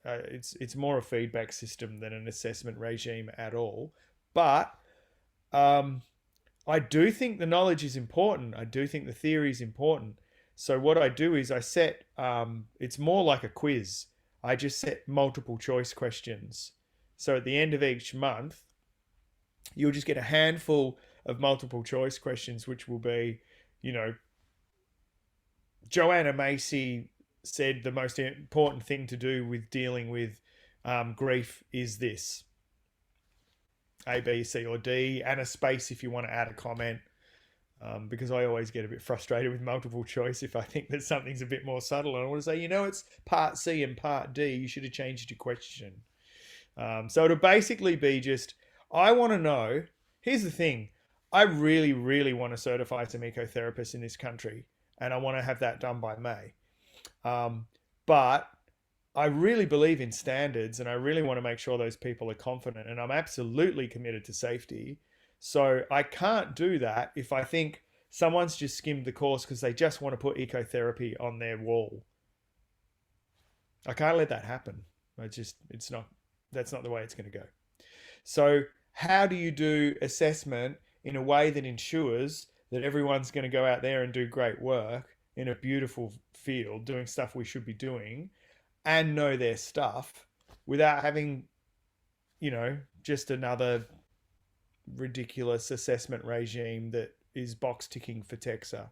It's more a feedback system than an assessment regime at all. But I do think the knowledge is important. I do think the theory is important. So what I do is I set, it's more like a quiz. I just set multiple choice questions. So at the end of each month, you'll just get a handful of multiple choice questions, which will be, Joanna Macy said the most important thing to do with dealing with grief is this: A, B, C, or D, and a space if you want to add a comment. Because I always get a bit frustrated with multiple choice if I think that something's a bit more subtle, and I want to say, it's part C and part D. You should have changed your question. So it'll basically be just, I want to know. Here's the thing: I really, really want to certify some ecotherapists in this country, and I want to have that done by May. But I really believe in standards, and I really want to make sure those people are confident, and I'm absolutely committed to safety. So I can't do that if I think someone's just skimmed the course because they just want to put ecotherapy on their wall. I can't let that happen. That's not the way it's going to go. So how do you do assessment in a way that ensures that everyone's going to go out there and do great work in a beautiful field, doing stuff we should be doing, and know their stuff without having, just another ridiculous assessment regime that is box ticking for Texa.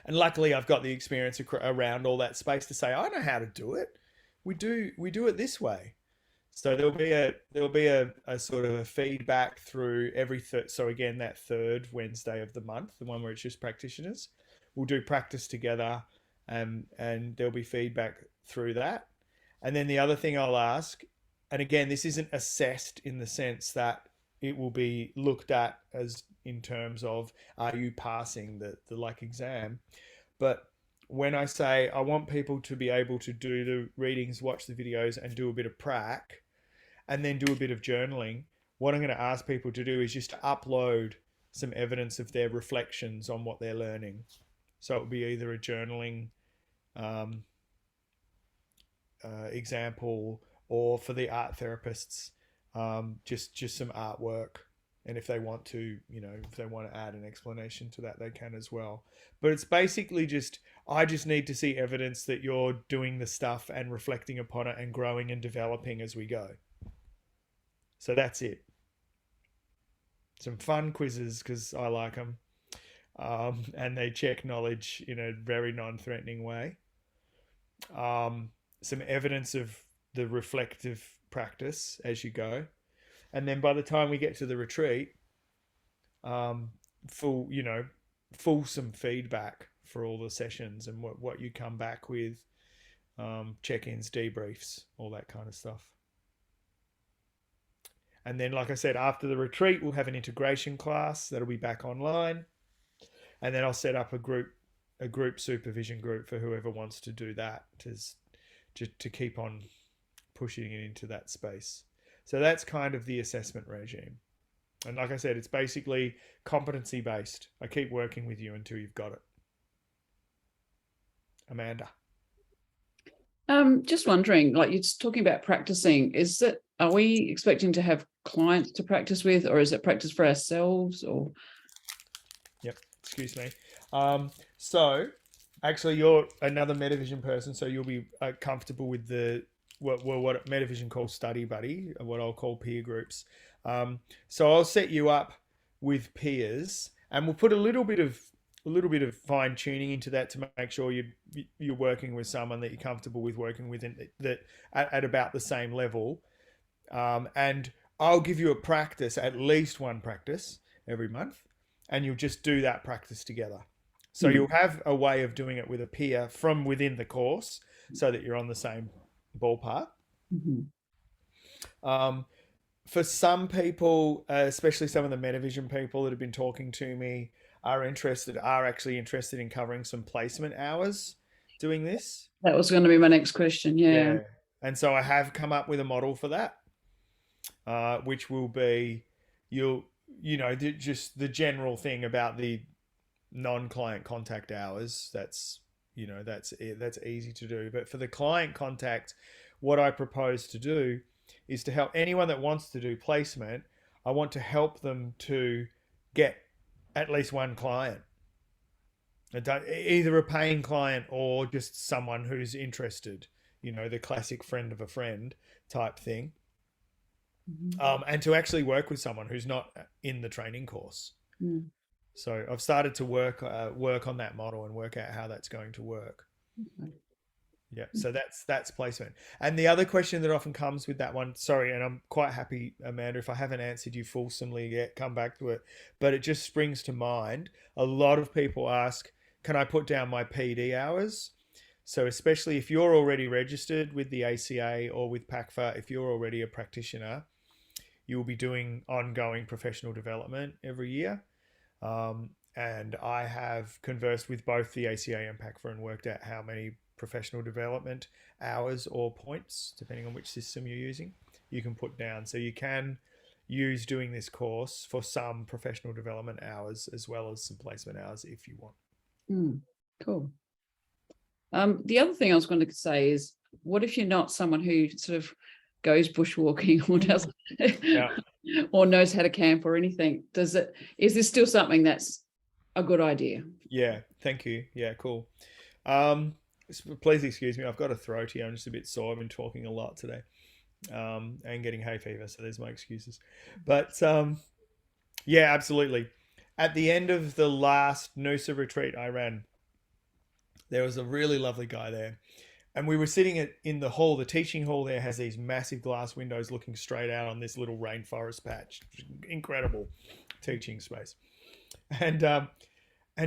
And luckily I've got the experience around all that space to say, I know how to do it. We do it this way. So there'll be a sort of a feedback through every so again, that third Wednesday of the month, the one where it's just practitioners, we'll do practice together, and there'll be feedback through that. And then the other thing I'll ask, and again, this isn't assessed in the sense that it will be looked at as in terms of, are you passing the like exam? But when I say I want people to be able to do the readings, watch the videos, and do a bit of prac, and then do a bit of journaling, what I'm going to ask people to do is just to upload some evidence of their reflections on what they're learning. So it will be either a journaling example, or for the art therapists, just some artwork. And if they want to, if they want to add an explanation to that, they can as well. But it's basically just, I just need to see evidence that you're doing the stuff and reflecting upon it and growing and developing as we go. So that's it. Some fun quizzes because I like them. And they check knowledge in a very non-threatening way. Some evidence of the reflective practice as you go. And then by the time we get to the retreat, fulsome feedback for all the sessions and what you come back with, check-ins, debriefs, all that kind of stuff. And then, like I said, after the retreat, we'll have an integration class that'll be back online. And then I'll set up a group supervision group for whoever wants to do that, to keep on pushing it into that space. So that's kind of the assessment regime. And like I said, it's basically competency based. I keep working with you until you've got it. Amanda. Just wondering, like you're just talking about practicing, are we expecting to have clients to practice with, or is it practice for ourselves, or? Yep, excuse me. So actually you're another Metavision person, so you'll be comfortable with what Metavision calls study buddy, what I'll call peer groups. So I'll set you up with peers, and we'll put a little bit of fine tuning into that to make sure you're working with someone that you're comfortable with working with, that at about the same level. And I'll give you at least one practice every month, and you'll just do that practice together. So you'll have a way of doing it with a peer from within the course, so that you're on the same ballpark. For some people, especially some of the Metavision people that have been talking to me, are actually interested in covering some placement hours doing this. That was going to be my next question. Yeah. And so I have come up with a model for that, which will be just the general thing about the non-client contact hours. That's easy to do. But for the client contact, what I propose to do is to help anyone that wants to do placement. I want to help them to get at least one client, either a paying client or just someone who's interested, the classic friend of a friend type thing. And to actually work with someone who's not in the training course. So I've started to work on that model and work out how that's going to work. Yeah, so that's placement. And the other question that often comes with that one, sorry, and I'm quite happy, Amanda, if I haven't answered you fulsomely yet, come back to it, but it just springs to mind. A lot of people ask, can I put down my PD hours? So especially if you're already registered with the ACA or with PACFA, if you're already a practitioner, you'll be doing ongoing professional development every year. And I have conversed with both the ACA and PACFA and worked out how many professional development hours or points, depending on which system you're using, you can put down. So you can use doing this course for some professional development hours as well as some placement hours if you want. Cool. The other thing I was going to say is, what if you're not someone who sort of goes bushwalking or does or knows how to camp or anything? Is this still something that's a good idea? Yeah, thank you. Yeah, cool. Please excuse me, I've got a throat here. I'm just a bit sore. I've been talking a lot today, and getting hay fever, so there's my excuses. But yeah, absolutely. At the end of the last Noosa retreat I ran, there was a really lovely guy there. And we were sitting in the hall. The teaching hall there has these massive glass windows looking straight out on this little rainforest patch. Incredible teaching space. And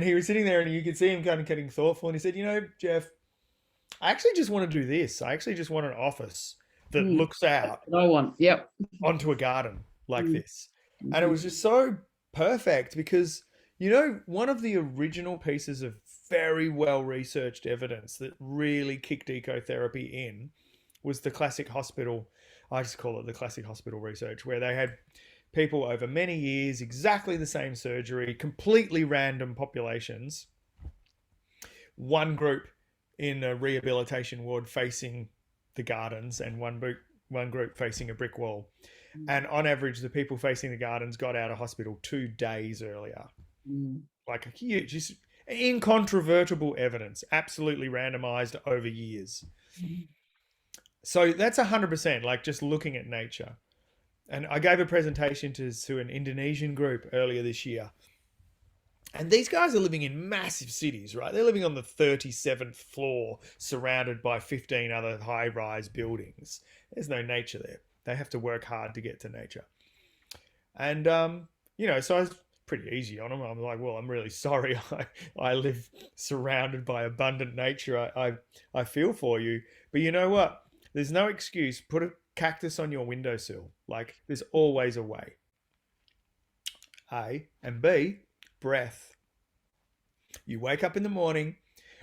he was sitting there, and you could see him kind of getting thoughtful. And he said, Jeff, I actually just want to do this. I actually just want an office that looks out onto a garden like this. And it was just so perfect because, one of the original pieces of very well-researched evidence that really kicked ecotherapy in was the classic hospital. I just call it the classic hospital research, where they had people over many years, exactly the same surgery, completely random populations, one group in a rehabilitation ward facing the gardens and one group facing a brick wall. And on average, the people facing the gardens got out of hospital 2 days earlier. Like a huge, just incontrovertible evidence, absolutely randomized over years. So that's 100%, like just looking at nature. And I gave a presentation to an Indonesian group earlier this year. And these guys are living in massive cities, right? They're living on the 37th floor, surrounded by 15 other high-rise buildings. There's no nature there. They have to work hard to get to nature. And, so I was pretty easy on them. I'm like, well, I'm really sorry. I live surrounded by abundant nature. I feel for you. But you know what? There's no excuse. Put a cactus on your windowsill. Like, there's always a way. A. And B, breath. You wake up in the morning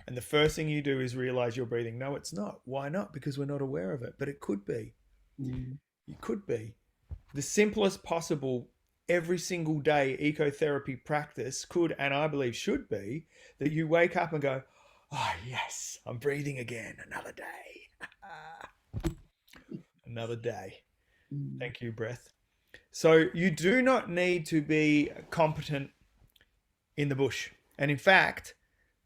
and the first thing you do is realize you're breathing. No, it's not. Why not? Because we're not aware of it. But it could be. It could be. The simplest possible every single day ecotherapy practice could, and I believe should be, that you wake up and go, oh yes, I'm breathing again. Another day. Another day. Thank you, breath. So you do not need to be competent in the bush. And in fact,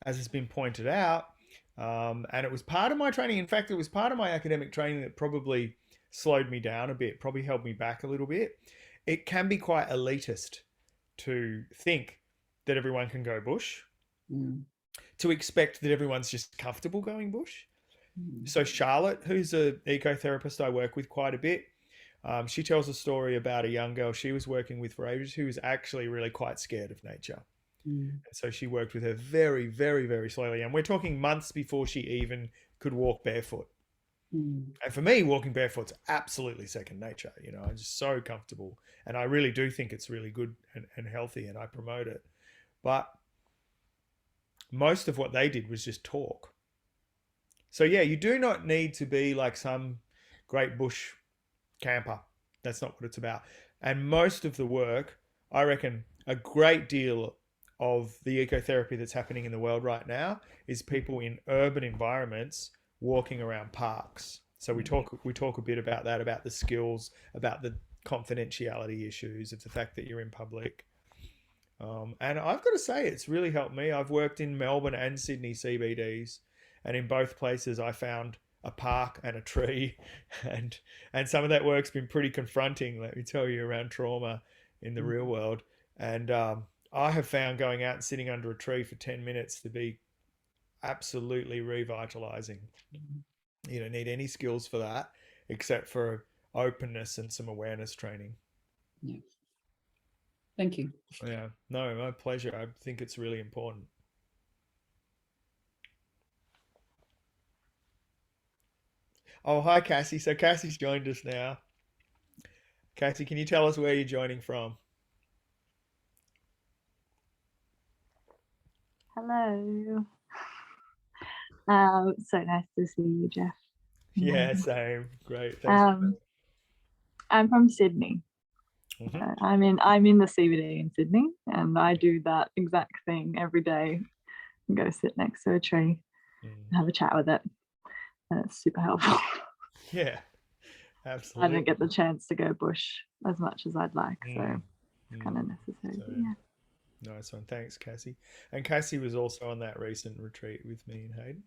as has been pointed out, and it was part of my training. In fact, it was part of my academic training that probably slowed me down a bit, probably held me back a little bit. It can be quite elitist to think that everyone can go bush, to expect that everyone's just comfortable going bush. So Charlotte, who's an ecotherapist I work with quite a bit, she tells a story about a young girl she was working with for ages who was actually really quite scared of nature. And so she worked with her very, very, very slowly. And we're talking months before she even could walk barefoot. And for me, walking barefoot's absolutely second nature. I'm just so comfortable. And I really do think it's really good and healthy, and I promote it. But most of what they did was just talk. So yeah, you do not need to be like some great bush camper. That's not what it's about. And most of the work, I reckon a great deal of the ecotherapy that's happening in the world right now is people in urban environments walking around parks. So we talk a bit about that, about the skills, about the confidentiality issues, of the fact that you're in public. And I've got to say, it's really helped me. I've worked in Melbourne and Sydney CBDs, and in both places I found a park and a tree, and some of that work's been pretty confronting, let me tell you, around trauma in the real world. And I have found going out and sitting under a tree for 10 minutes to be absolutely revitalizing. You don't need any skills for that except for openness and some awareness training. Yeah. Thank you. Yeah, no, my pleasure. I think it's really important. Oh, hi, Cassie. So Cassie's joined us now. Cassie, can you tell us where you're joining from? Hello. So nice to see you, Jeff. Yeah, same. Great. Thanks. I'm from Sydney. Mhm. I'm in the CBD in Sydney, and I do that exact thing every day. Go sit next to a tree and have a chat with it, and it's super helpful. Yeah, I absolutely. don't get the chance to go bush as much as I'd like, so it's kind of necessary. So, but yeah. nice one. Thanks, Cassie. And Cassie was also on that recent retreat with me and Hayden.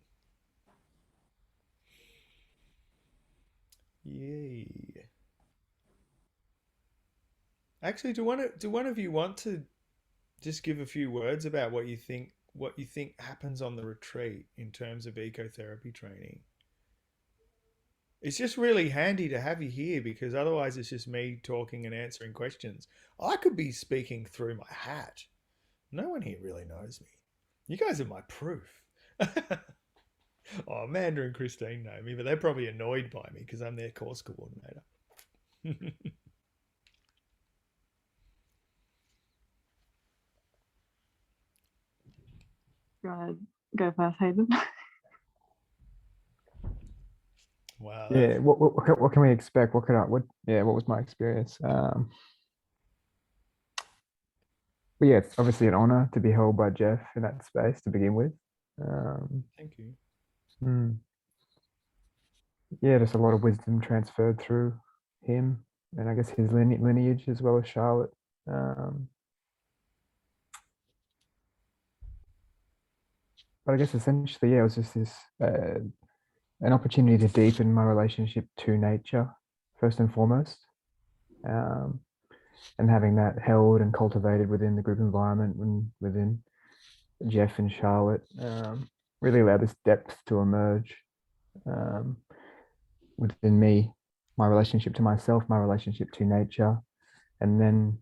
Yay. Actually, do one of you want to just give a few words about what you think happens on the retreat in terms of ecotherapy training? It's just really handy to have you here because otherwise it's just me talking and answering questions. I could be speaking through my hat. No one here really knows me. You guys are my proof. Oh, Amanda and Christine know me, but they're probably annoyed by me because I'm their course coordinator. You want to go first, Hayden? Wow. Yeah, what can we expect? What was my experience? But yeah, it's obviously an honor to be held by Jeff in that space to begin with. Thank you. Yeah, just a lot of wisdom transferred through him, and I guess his lineage as well as Charlotte. But I guess essentially, yeah, it was just this an opportunity to deepen my relationship to nature, first and foremost. And having that held and cultivated within the group environment and within Jeff and Charlotte really allowed this depth to emerge within me, my relationship to myself, my relationship to nature, and then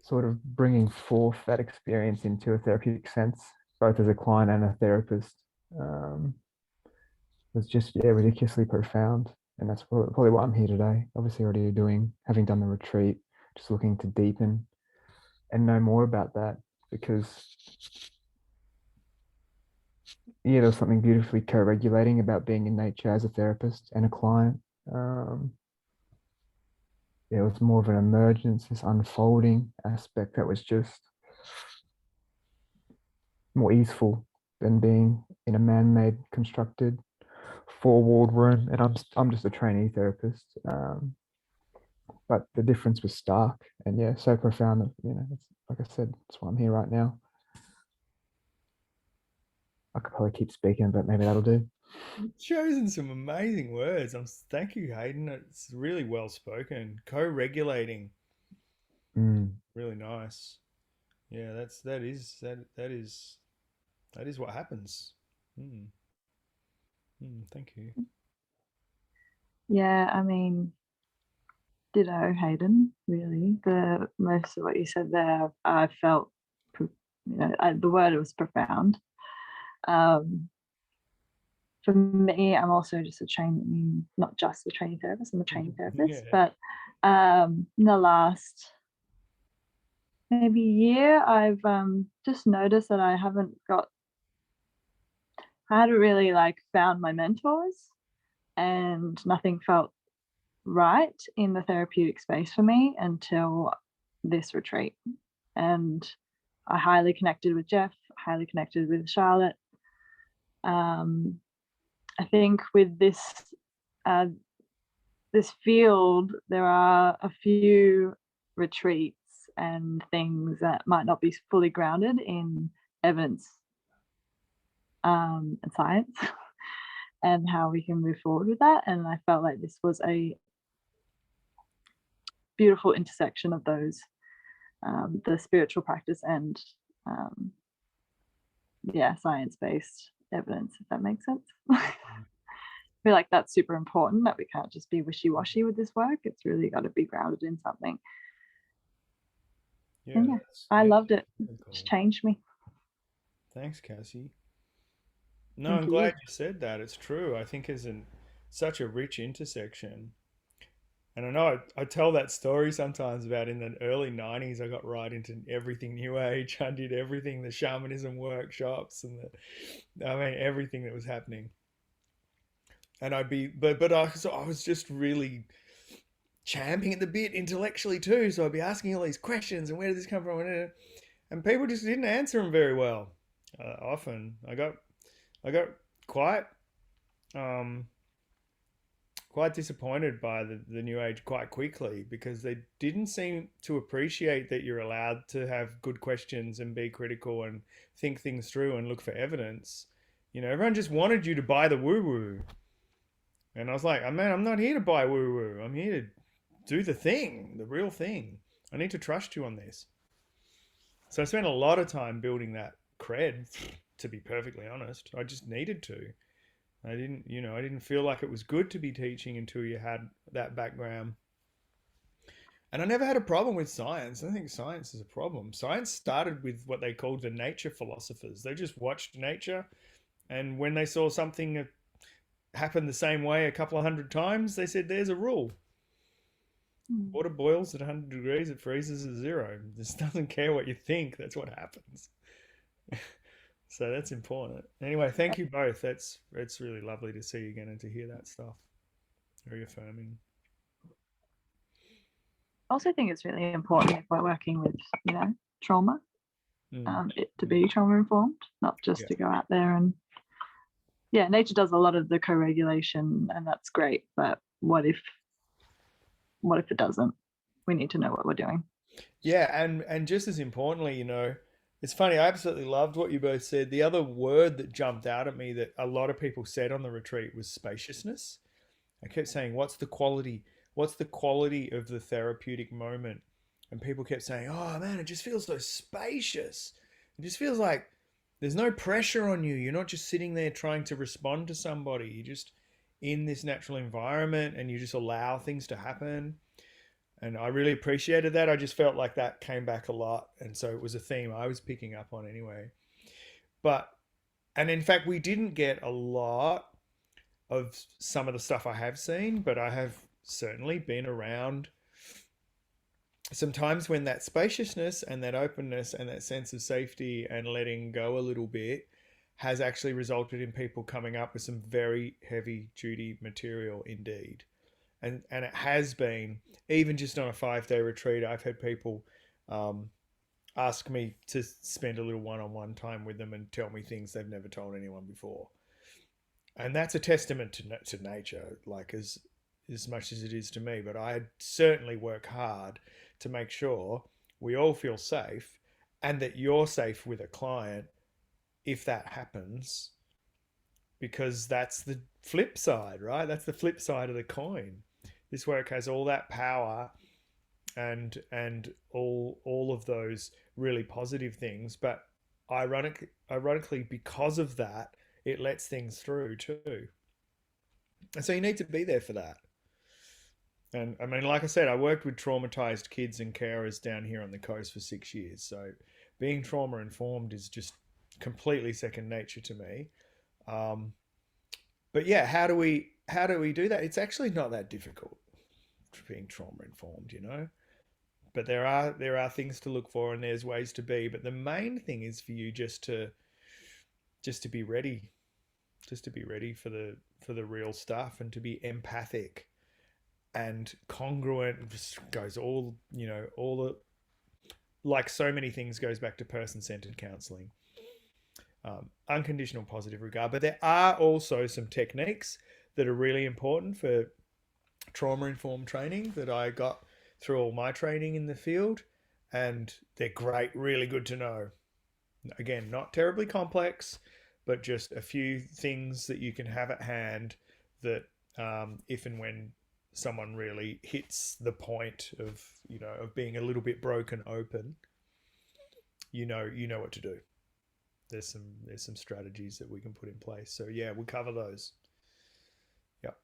sort of bringing forth that experience into a therapeutic sense, both as a client and a therapist, was just ridiculously profound. And that's probably why I'm here today. Obviously already having done the retreat, just looking to deepen and know more about that, because there's something beautifully co-regulating about being in nature as a therapist and a client. It was more of an emergence, this unfolding aspect that was just more easeful than being in a man-made constructed four-walled room. And I'm just a trainee therapist, but the difference was stark and so profound that it's, like I said, that's why I'm here right now. I could probably keep speaking, but maybe that'll do. Chosen some amazing words. Thank you, Hayden. It's really well spoken. Co-regulating. Really nice. Yeah, that is what happens. Thank you. Yeah, I mean, ditto, Hayden, really. The most of what you said there, I felt, the word was profound. For me, I'm also just not just a training therapist, I'm a training therapist, but in the last maybe year, I've just noticed that I hadn't really found my mentors, and nothing felt right in the therapeutic space for me until this retreat. And I highly connected with Jeff, highly connected with Charlotte. I think with this field, there are a few retreats and things that might not be fully grounded in evidence and science and how we can move forward with that. And I felt like this was a beautiful intersection of those, the spiritual practice and science-based evidence, if that makes sense. I feel like that's super important, that we can't just be wishy-washy with this work. It's really got to be grounded in something. Yeah, And yeah, I loved it. It's changed me. Thanks, Cassie. No, Thank I'm you. glad you said that. It's true. I think it's such a rich intersection. And I know I tell that story sometimes about in the early 90s, I got right into everything New Age. I did everything, the shamanism workshops and everything that was happening. And I was just really champing at the bit intellectually too. So I'd be asking all these questions and where did this come from? And people just didn't answer them very well. Often I got quite quite disappointed by the new age quite quickly, because they didn't seem to appreciate that you're allowed to have good questions and be critical and think things through and look for evidence. Everyone just wanted you to buy the woo-woo. And I was like, man, I'm not here to buy woo-woo. I'm here to do the thing, the real thing. I need to trust you on this. So I spent a lot of time building that cred, to be perfectly honest. I just needed to. I didn't feel like it was good to be teaching until you had that background. And I never had a problem with science. I don't think science is a problem. Science started with what they called the nature philosophers. They just watched nature, and when they saw something happen the same way a couple of hundred times, they said, there's a rule. Water boils at 100 degrees, it freezes at 0. It just doesn't care what you think. That's what happens. So that's important. Anyway, thank you both. It's really lovely to see you again and to hear that stuff. Very affirming. I also think it's really important if we're working with, trauma, to be trauma informed, not just to go out there and, nature does a lot of the co-regulation and that's great. But what if it doesn't? We need to know what we're doing. Yeah, and just as importantly, it's funny, I absolutely loved what you both said. The other word that jumped out at me that a lot of people said on the retreat was spaciousness. I kept saying, what's the quality of the therapeutic moment? And people kept saying, oh man, it just feels so spacious. It just feels like there's no pressure on you. You're not just sitting there trying to respond to somebody. You're just in this natural environment and you just allow things to happen. And I really appreciated that. I just felt like that came back a lot. And so it was a theme I was picking up on anyway. And in fact, we didn't get a lot of some of the stuff I have seen, but I have certainly been around sometimes when that spaciousness and that openness and that sense of safety and letting go a little bit has actually resulted in people coming up with some very heavy duty material indeed. And it has been, even just on a 5-day retreat, I've had people ask me to spend a little one-on-one time with them and tell me things they've never told anyone before. And that's a testament to nature, like as much as it is to me. But I certainly work hard to make sure we all feel safe and that you're safe with a client if that happens, because that's the flip side, right? That's the flip side of the coin. This work has all that power and all of those really positive things, but ironically, because of that, it lets things through too. And so you need to be there for that. And I mean, like I said, I worked with traumatized kids and carers down here on the coast for 6 years. So being trauma informed is just completely second nature to me. But yeah, how do we do that? It's actually not that difficult, being trauma informed, but there are things to look for and there's ways to be. But the main thing is for you just to be ready, for the real stuff, and to be empathic and congruent. Just goes all the, like so many things, goes back to person-centered counseling. Unconditional positive regard. But there are also some techniques that are really important for trauma-informed training that I got through all my training in the field, and they're great, really good to know. Again, not terribly complex, but just a few things that you can have at hand that if and when someone really hits the point of being a little bit broken open, you know what to do. there's some strategies that we can put in place. So yeah, we'll cover those. Yep.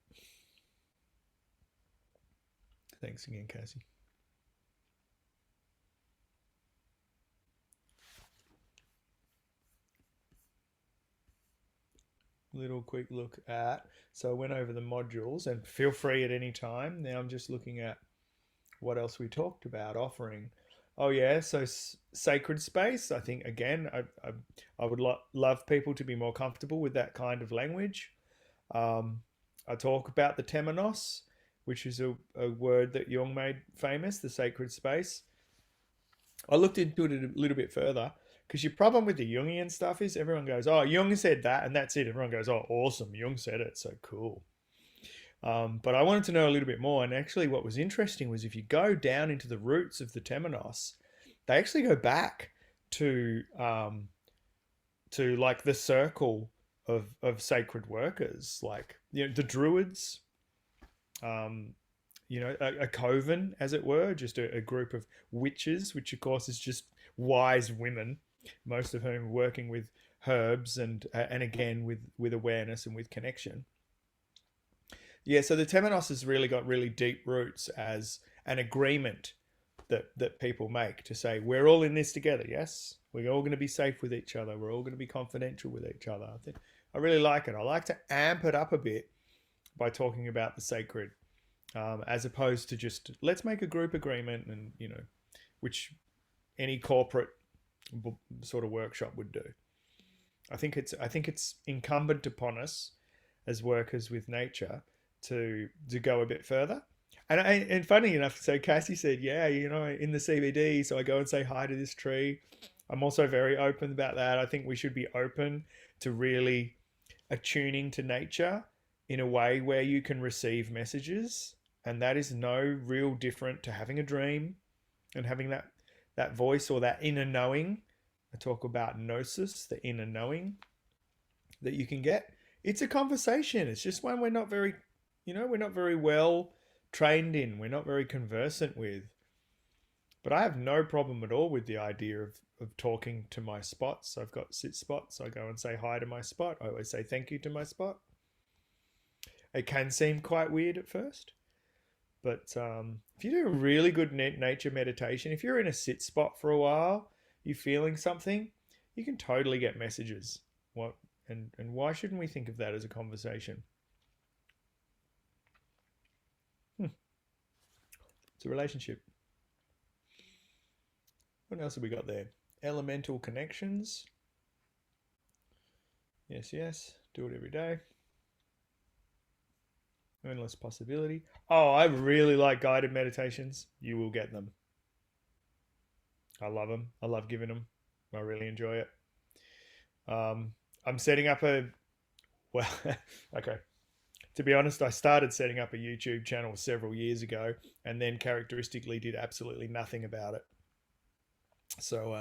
Thanks again, Cassie. Little quick look at, so I went over the modules, and feel free at any time. Now I'm just looking at what else we talked about offering. Oh yeah, so sacred space. I think again, I would love people to be more comfortable with that kind of language. I talk about the temenos, which is a word that Jung made famous, the sacred space. I looked into it a little bit further, because your problem with the Jungian stuff is everyone goes, oh, Jung said that, and that's it. Everyone goes, oh, awesome, Jung said it, so cool. But I wanted to know a little bit more, and actually what was interesting was if you go down into the roots of the temenos, they actually go back to like the circle of sacred workers, like, you know, the Druids, you know, a coven, as it were, just a group of witches, which of course is just wise women, most of whom are working with herbs and again with awareness and with connection. Yeah, so the temenos has really got really deep roots as an agreement that people make to say, we're all in this together, yes? We're all going to be safe with each other. We're all going to be confidential with each other. I really like it. I like to amp it up a bit by talking about the sacred, as opposed to just, let's make a group agreement, and, you know, which any corporate sort of workshop would do. I think it's incumbent upon us as workers with nature to go a bit further. And funny enough, so Cassie said, yeah, you know, in the CBD, so I go and say hi to this tree. I'm also very open about that. I think we should be open to really attuning to nature in a way where you can receive messages, and that is no real different to having a dream and having that voice or that inner knowing. I talk about gnosis, the inner knowing that you can get. It's a conversation. It's just one we're not very, you know, we're not very well trained in. We're not very conversant with. But I have no problem at all with the idea of talking to my spots. I've got sit spots. I go and say hi to my spot. I always say thank you to my spot. It can seem quite weird at first. But if you do a really good nature meditation, if you're in a sit spot for a while, you're feeling something, you can totally get messages. And why shouldn't we think of that as a conversation? It's a relationship. What else have we got there? Elemental connections. Yes, yes. Do it every day. Endless possibility. Oh, I really like guided meditations. You will get them. I love them. I love giving them. I really enjoy it. I'm setting up well, okay. To be honest, I started setting up a YouTube channel several years ago, and then characteristically did absolutely nothing about it. So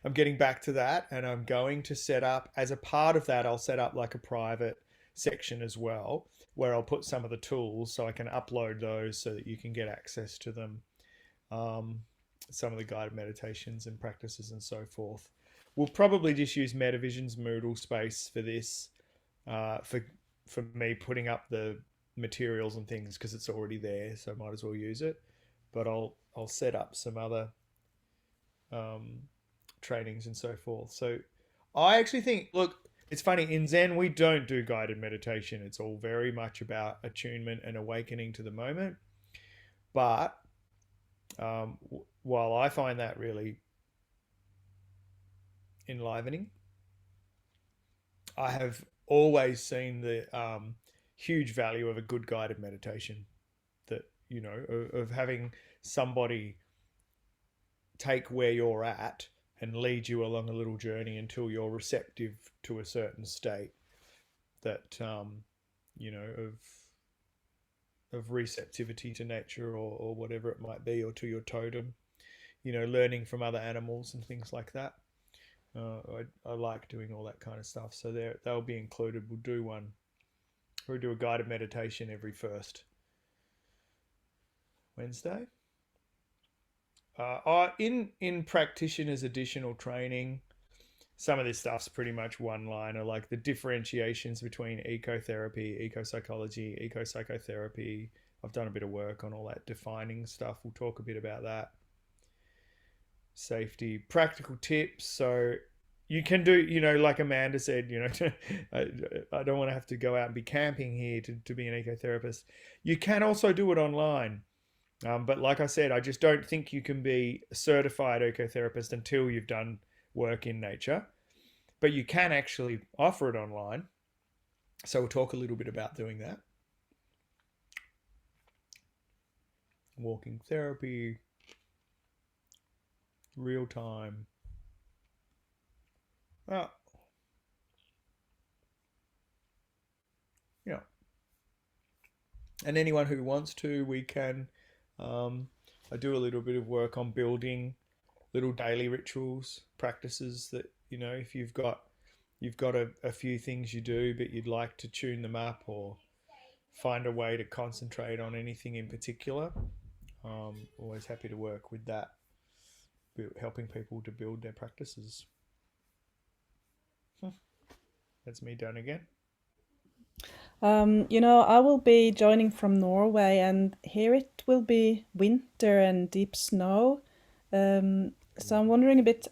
I'm getting back to that, and I'm going to set up, as a part of that, I'll set up like a private section as well, where I'll put some of the tools so I can upload those so that you can get access to them. Some of the guided meditations and practices and so forth. We'll probably just use Metavision's Moodle space for this, for me putting up the materials and things, because it's already there, so I might as well use it. But I'll set up some other trainings and so forth. So I actually think, look, it's funny, in Zen we don't do guided meditation. It's all very much about attunement and awakening to the moment. But while I find that really enlivening, I have always seen the huge value of a good guided meditation, that, you know, of having somebody take where you're at and lead you along a little journey until you're receptive to a certain state, that you know, of receptivity to nature, or whatever it might be, or to your totem, you know, learning from other animals and things like that. I like doing all that kind of stuff. So they'll be included. We'll do a guided meditation every first Wednesday. In practitioners additional training, some of this stuff's pretty much one-liner, like the differentiations between ecotherapy, eco-psychology, eco-psychotherapy. I've done a bit of work on all that defining stuff. We'll talk a bit about that. Safety, practical tips. So you can do, like Amanda said, I don't want to have to go out and be camping here to be an ecotherapist. You can also do it online. But like I said, I just don't think you can be a certified ecotherapist until you've done work in nature. But you can actually offer it online. So we'll talk a little bit about doing that. Walking therapy, real time. Oh. Yeah. And anyone who wants to, we can. I do a little bit of work on building little daily rituals, practices that, if you've got a few things you do, but you'd like to tune them up or find a way to concentrate on anything in particular. Always happy to work with that, helping people to build their practices. That's me done again. I will be joining from Norway, and here it will be winter and deep snow. So I'm wondering a bit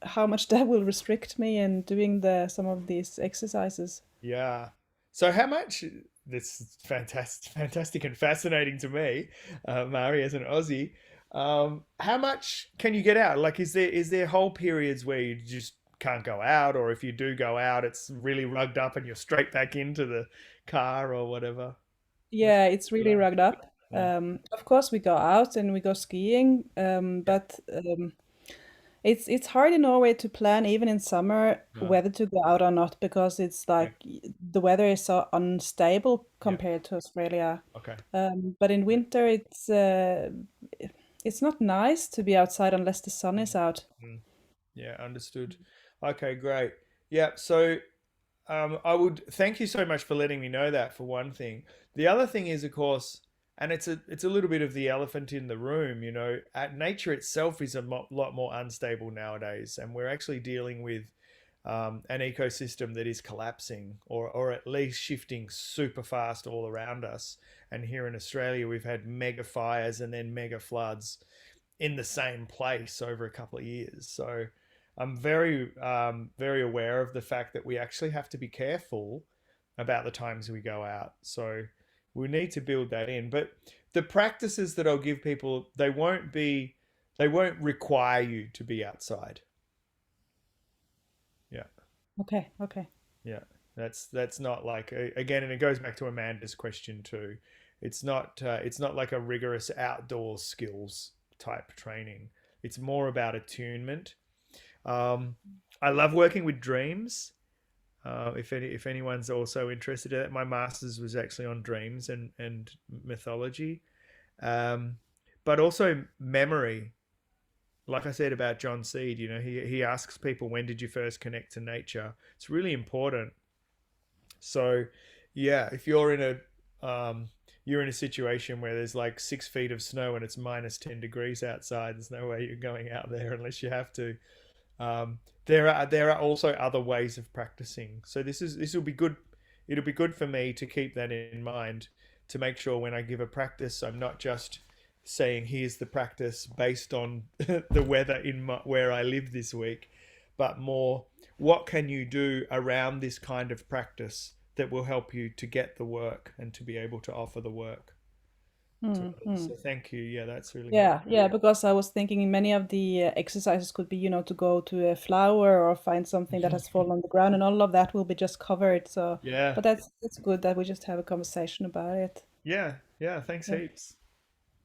how much that will restrict me in doing some of these exercises. Yeah. So how much? This is fantastic and fascinating to me, Mari, as an Aussie. How much can you get out? Like, is there whole periods where you just can't go out, or if you do go out, it's really rugged up and you're straight back into the car or whatever? Yeah, it's really Yeah. rugged up. Yeah. Of course, we go out and we go skiing, but it's hard in Norway to plan even in summer Yeah. whether to go out or not, because it's like the weather is so unstable compared to Australia. Okay. But in winter, it's not nice to be outside unless the sun is out. Yeah, understood. Okay, great. Yeah, so I would thank you so much for letting me know that, for one thing. The other thing is, of course, and it's a little bit of the elephant in the room, nature itself is a lot more unstable nowadays, and we're actually dealing with an ecosystem that is collapsing, or at least shifting super fast all around us. And here in Australia, we've had mega fires and then mega floods in the same place over a couple of years. So I'm very, very aware of the fact that we actually have to be careful about the times we go out. So we need to build that in. But the practices that I'll give people, they won't require you to be outside. Yeah. Okay. Yeah. That's not like, again, and it goes back to Amanda's question too. It's not like a rigorous outdoor skills type training. It's more about attunement. I love working with dreams. If anyone's also interested in it, my master's was actually on dreams and mythology, but also memory. Like I said about John Seed, he asks people, when did you first connect to nature? It's really important. So, yeah, if you're in a situation where there's like 6 feet of snow and it's minus 10 degrees outside, there's no way you're going out there unless you have to. There are also other ways of practicing. So this will be good. It'll be good for me to keep that in mind, to make sure when I give a practice, I'm not just saying here's the practice based on the weather where I live this week, but more, what can you do around this kind of practice that will help you to get the work and to be able to offer the work. So thank you. Yeah, that's really helpful. Yeah, because I was thinking many of the exercises could be, to go to a flower or find something that has fallen on the ground, and all of that will be just covered. So, Yeah. but that's good that we just have a conversation about it. Yeah, thanks heaps.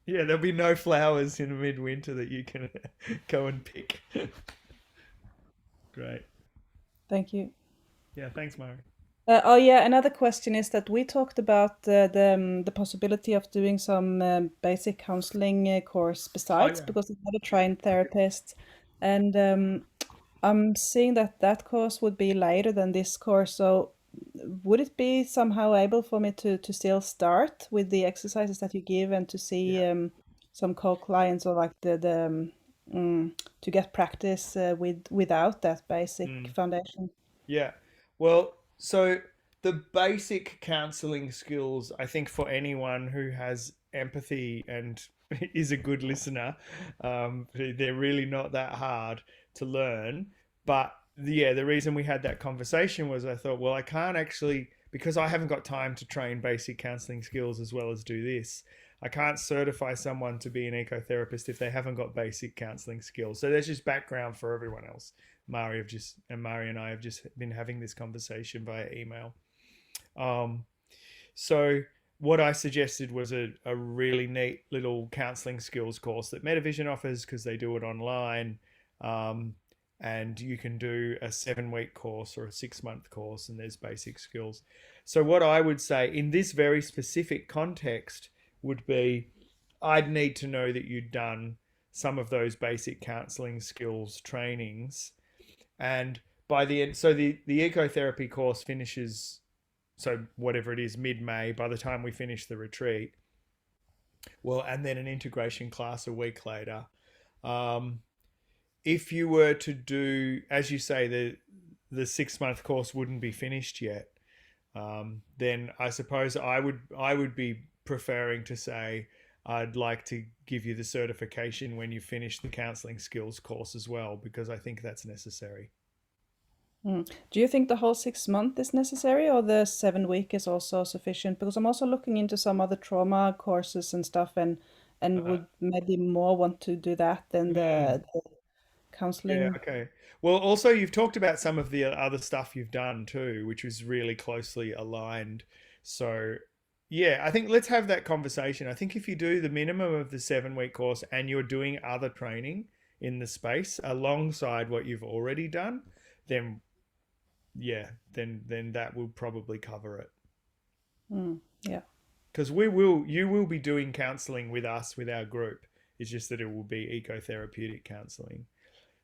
Yeah, there'll be no flowers in midwinter that you can go and pick. Great. Thank you. Yeah, thanks, Mari. Another question is that we talked about the possibility of doing some basic counseling course besides, because I'm not a trained therapist, and I'm seeing that course would be later than this course. So would it be somehow able for me to still start with the exercises that you give and to see some co-clients, or like to get practice without that basic foundation. Yeah. Well, so the basic counseling skills, I think for anyone who has empathy and is a good listener, they're really not that hard to learn. But yeah, the reason we had that conversation was I thought, well, I can't actually, because I haven't got time to train basic counseling skills as well as do this. I can't certify someone to be an ecotherapist if they haven't got basic counseling skills. So there's just background for everyone else. Mari and I have just been having this conversation via email. So what I suggested was a really neat little counseling skills course that Metavision offers because they do it online. And you can do a 7-week course or a 6-month course, and there's basic skills. So what I would say in this very specific context would be, I'd need to know that you'd done some of those basic counseling skills trainings. And by the end, so the ecotherapy course finishes, so whatever it is, mid-May, by the time we finish the retreat. Well, and then an integration class a week later. If you were to do, as you say, the 6-month course wouldn't be finished yet, then I suppose I would be preferring to say, I'd like to give you the certification when you finish the counseling skills course as well, because I think that's necessary. Do you think the whole 6 month is necessary, or the 7 week is also sufficient? Because I'm also looking into some other trauma courses and stuff, and would maybe more want to do that than the counseling. Yeah, okay. Well, also you've talked about some of the other stuff you've done too, which was really closely aligned. So yeah, I think let's have that conversation. I think if you do the minimum of the 7-week course and you're doing other training in the space alongside what you've already done, then yeah, then that will probably cover it. Yeah. Because you will be doing counseling with us, with our group. It's just that it will be ecotherapeutic counseling.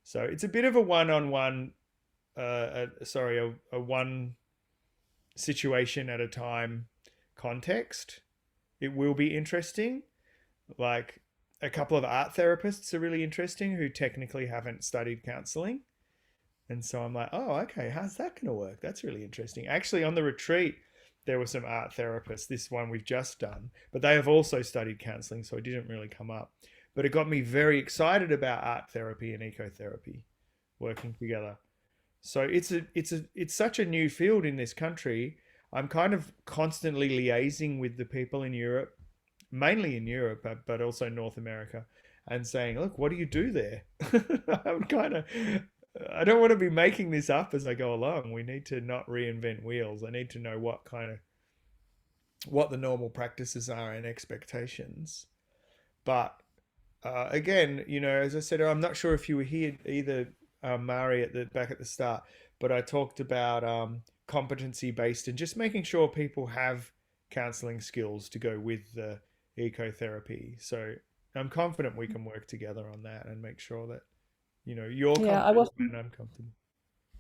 So it's a bit of a one-on-one, a one situation at a time context. It will be interesting. Like a couple of art therapists are really interesting who technically haven't studied counseling. And so I'm like, oh, okay, how's that going to work? That's really interesting. Actually, on the retreat, there were some art therapists, this one we've just done, but they have also studied counseling, so it didn't really come up. But it got me very excited about art therapy and ecotherapy working together. So it's such a new field in this country. I'm kind of constantly liaising with the people in Europe, mainly in Europe, but also North America, and saying, look, what do you do there? I don't want to be making this up as I go along. We need to not reinvent wheels. I need to know what the normal practices are and expectations. But again, as I said, I'm not sure if you were here either, Mari, back at the start, but I talked about competency based and just making sure people have counseling skills to go with the ecotherapy. So I'm confident we can work together on that and make sure that you're comfortable and I'm comfortable.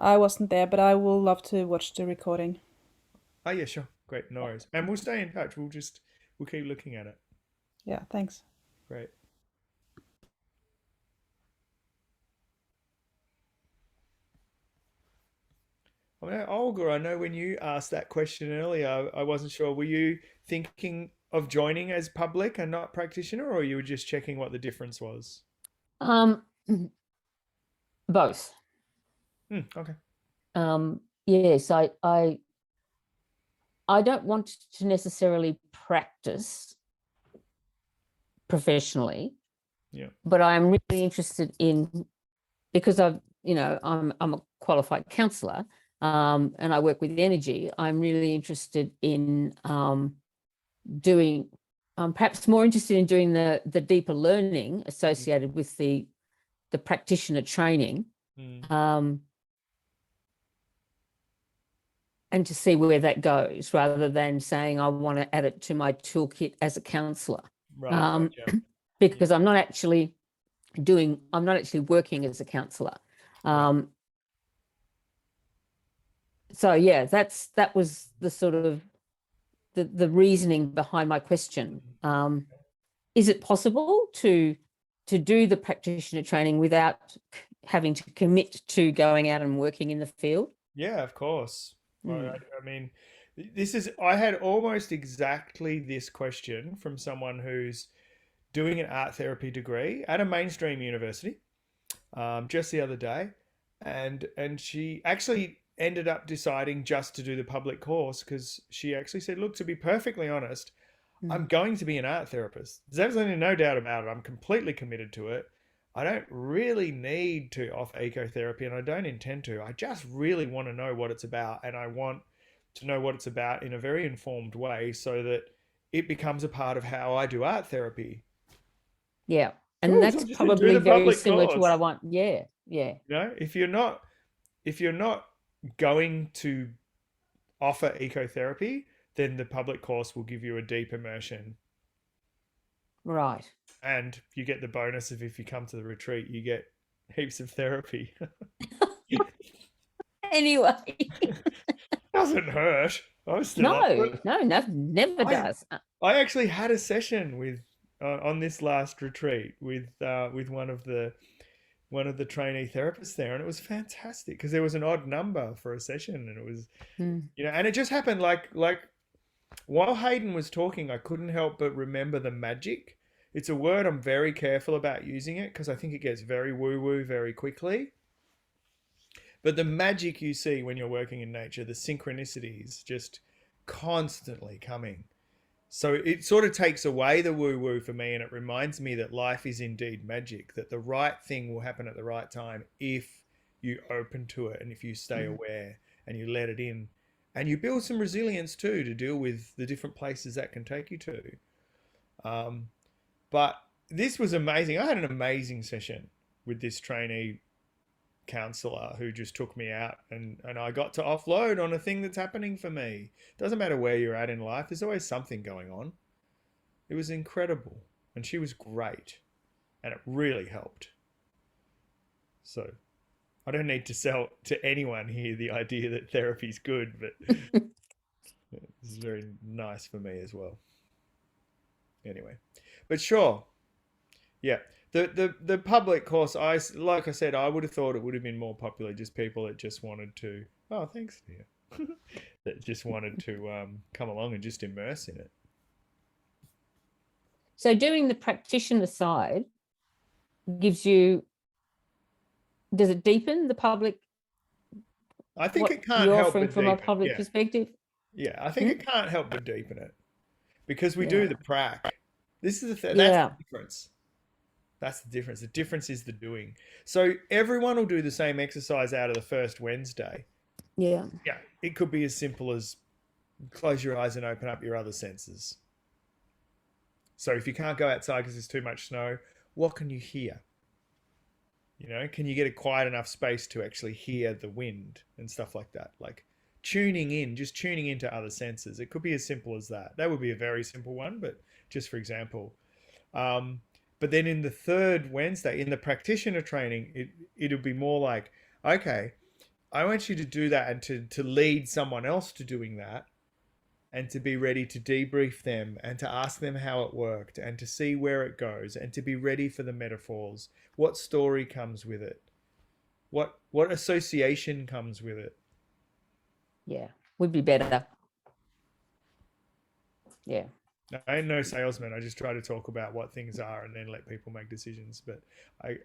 I wasn't there, but I will love to watch the recording. Oh yeah, sure, great, no worries, and we'll stay in touch. We'll keep looking at it. Yeah, thanks. Great. I mean, Olga, I know when you asked that question earlier, I wasn't sure. Were you thinking of joining as public and not practitioner, or you were just checking what the difference was? Both. Okay. Yes, I don't want to necessarily practice professionally. Yeah. But I'm really interested in, because I'm a qualified counsellor, and I work with energy. I'm really interested in doing, perhaps more interested in doing the deeper learning associated with the practitioner training, and to see where that goes, rather than saying I want to add it to my toolkit as a counsellor. Right. Gotcha. Because I'm not actually working as a counsellor. So yeah, that was the sort of the reasoning behind my question. Is it possible to to do the practitioner training without having to commit to going out and working in the field? Yeah, of course. Well, Mm. I mean, I had almost exactly this question from someone who's doing an art therapy degree at a mainstream university just the other day. And she actually ended up deciding just to do the public course because she actually said, look, to be perfectly honest, I'm going to be an art therapist. There's absolutely no doubt about it. I'm completely committed to it. I don't really need to offer ecotherapy and I don't intend to. I just really want to know what it's about and I want to know what it's about in a very informed way so that it becomes a part of how I do art therapy. Yeah. And Cool, so that's just do probably the very public similar to what I course. want. Yeah. Yeah. You know, if you're not going to offer ecotherapy, then the public course will give you a deep immersion. Right. And you get the bonus of if you come to the retreat, you get heaps of therapy. Anyway. Doesn't hurt. I was still up for it. No, never does. I actually had a session with on this last retreat with one of the trainee therapists there, and it was fantastic because there was an odd number for a session, and it was and it just happened like while Hayden was talking, I couldn't help but remember the magic. It's a word I'm very careful about using it because I think it gets very woo-woo very quickly. But the magic you see when you're working in nature, the synchronicities just constantly coming. So it sort of takes away the woo-woo for me and it reminds me that life is indeed magic, that the right thing will happen at the right time if you open to it and if you stay aware and you let it in. And you build some resilience too to deal with the different places that can take you to. But this was amazing. I had an amazing session with this trainee counselor who just took me out and I got to offload on a thing that's happening for me. Doesn't matter where you're at in life, there's always something going on. It was incredible and she was great and it really helped. So I don't need to sell to anyone here the idea that therapy's good, but this is very nice for me as well. Anyway, but sure. Yeah. The public course, like I said, I would have thought it would have been more popular, just people that just wanted to, oh, thanks, dear, that just wanted to come along and just immerse in it. So doing the practitioner side gives you, does it deepen the public? I think it can't you're help offering but from deepen. a public perspective. Yeah, I think it can't help but deepen it because we do the prac. This is that's the difference. That's the difference. The difference is the doing. So everyone will do the same exercise out of the first Wednesday. Yeah. Yeah. It could be as simple as close your eyes and open up your other senses. So if you can't go outside because there's too much snow, what can you hear? You know, can you get a quiet enough space to actually hear the wind and stuff like that? Like just tuning into other senses. It could be as simple as that. That would be a very simple one, but just for example. But then in the third Wednesday, in the practitioner training, it'll be more like, okay, I want you to do that and to lead someone else to doing that and to be ready to debrief them and to ask them how it worked and to see where it goes and to be ready for the metaphors. What story comes with it? What association comes with it? Yeah, would be better. Yeah. I ain't no salesman. I just try to talk about what things are and then let people make decisions. But I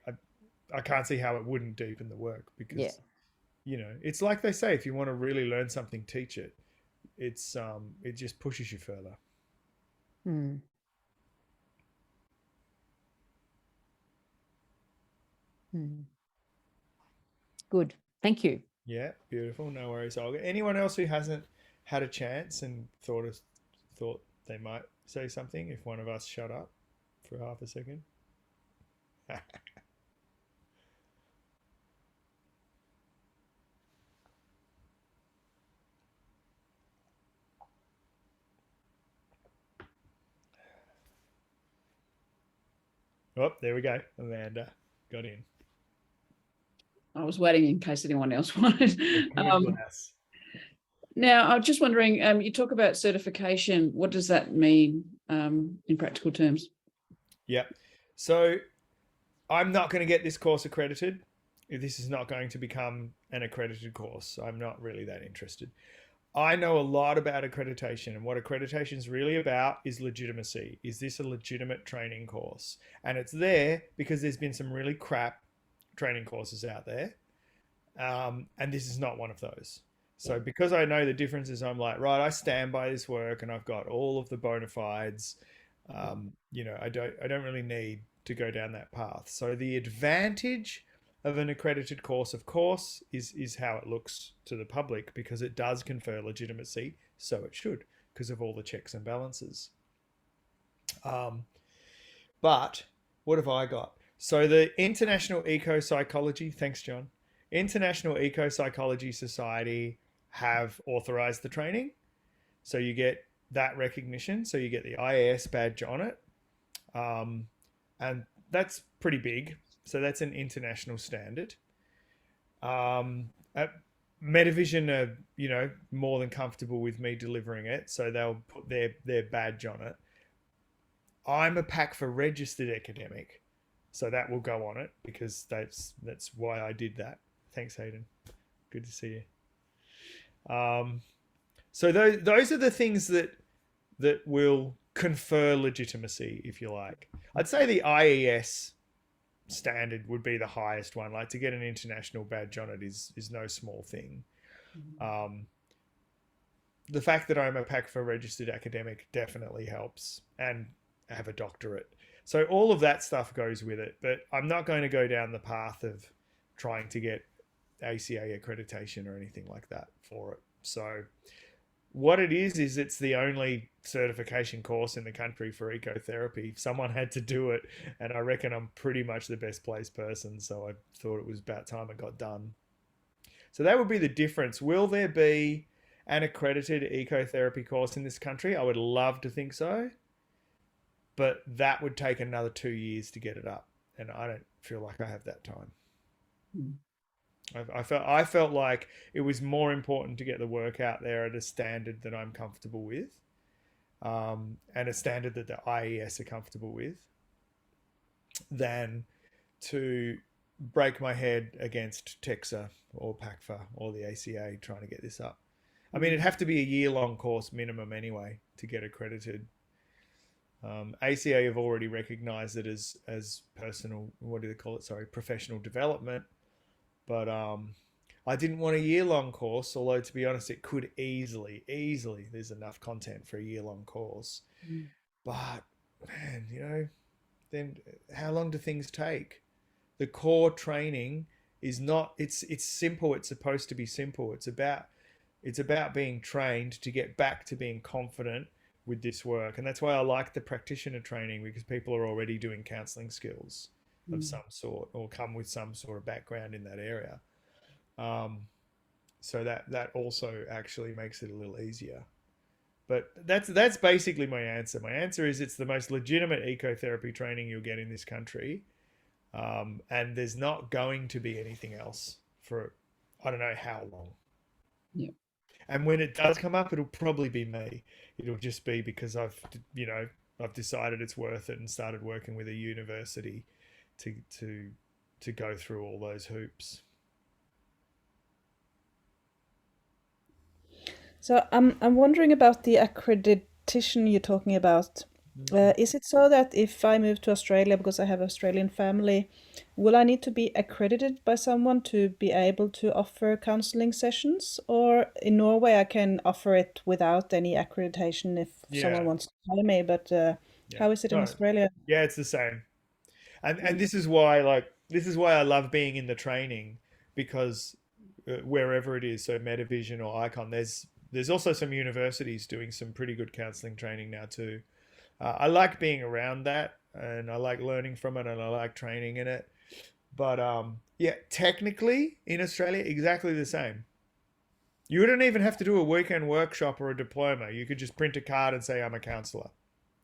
can't see how it wouldn't deepen the work because, you know, it's like they say, if you want to really learn something, teach it. It just pushes you further. Good. Thank you. Yeah, beautiful. No worries, Olga. Anyone else who hasn't had a chance and thought they might say something if one of us shut up for half a second? Oh, there we go. Amanda got in. I was waiting in case anyone else wanted. Now, I'm just wondering, you talk about certification. What does that mean in practical terms? Yeah. So I'm not going to get this course accredited. This is not going to become an accredited course. I'm not really that interested. I know a lot about accreditation, and what accreditation is really about is legitimacy. Is this a legitimate training course? And it's there because there's been some really crap training courses out there. And this is not one of those. So because I know the differences, I'm like, right, I stand by this work and I've got all of the bona fides. You know, I don't really need to go down that path. So the advantage of an accredited course, of course, is how it looks to the public, because it does confer legitimacy. So it should, because of all the checks and balances. But what have I got? So the International Eco-Psychology, thanks, John. International Eco-Psychology Society have authorized the training. So you get that recognition. So you get the IAS badge on it. And that's pretty big. So that's an international standard. Metavision are, you know, more than comfortable with me delivering it. So they'll put their badge on it. I'm a pack for registered academic. So that will go on it, because that's why I did that. Thanks, Hayden. Good to see you. So those are the things that will confer legitimacy, if you like. I'd say the IES standard would be the highest one. Like, to get an international badge on it is no small thing. The fact that I'm a pack for registered academic definitely helps, and I have a doctorate. So all of that stuff goes with it, but I'm not going to go down the path of trying to get ACA accreditation or anything like that for it. So what it is it's the only certification course in the country for ecotherapy. Someone had to do it, and I reckon I'm pretty much the best placed person, so I thought it was about time it got done. So that would be the difference. Will there be an accredited ecotherapy course in this country? I would love to think so, but that would take another 2 years to get it up, and I don't feel like I have that time. I felt like it was more important to get the work out there at a standard that I'm comfortable with, and a standard that the IES are comfortable with, than to break my head against TEXA or PACFA or the ACA trying to get this up. I mean, it'd have to be a year-long course minimum anyway to get accredited. ACA have already recognised it as personal, what do they call it? Sorry, professional development. But I didn't want a year-long course, although, to be honest, it could easily, there's enough content for a year-long course. But, man, you know, then how long do things take? The core training is not, it's simple. It's supposed to be simple. It's about being trained to get back to being confident with this work. And that's why I like the practitioner training, because people are already doing counselling skills of some sort, or come with some sort of background in that area. So that also actually makes it a little easier. But that's basically my answer. My answer is it's the most legitimate ecotherapy training you'll get in this country. And there's not going to be anything else for I don't know how long. Yeah. And when it does come up, it'll probably be me. It'll just be because I've decided it's worth it and started working with a university to go through all those hoops. So I'm wondering about the accreditation you're talking about. Is it so that if I move to Australia because I have an Australian family, will I need to be accredited by someone to be able to offer counseling sessions? Or in Norway, I can offer it without any accreditation if someone wants to hire me, but how is it in Australia? Yeah, it's the same. And this is why I love being in the training, because wherever it is, so Metavision or Icon, there's also some universities doing some pretty good counseling training now too. I like being around that, and I like learning from it, and I like training in it. But yeah, technically in Australia, exactly the same. You wouldn't even have to do a weekend workshop or a diploma. You could just print a card and say, I'm a counsellor.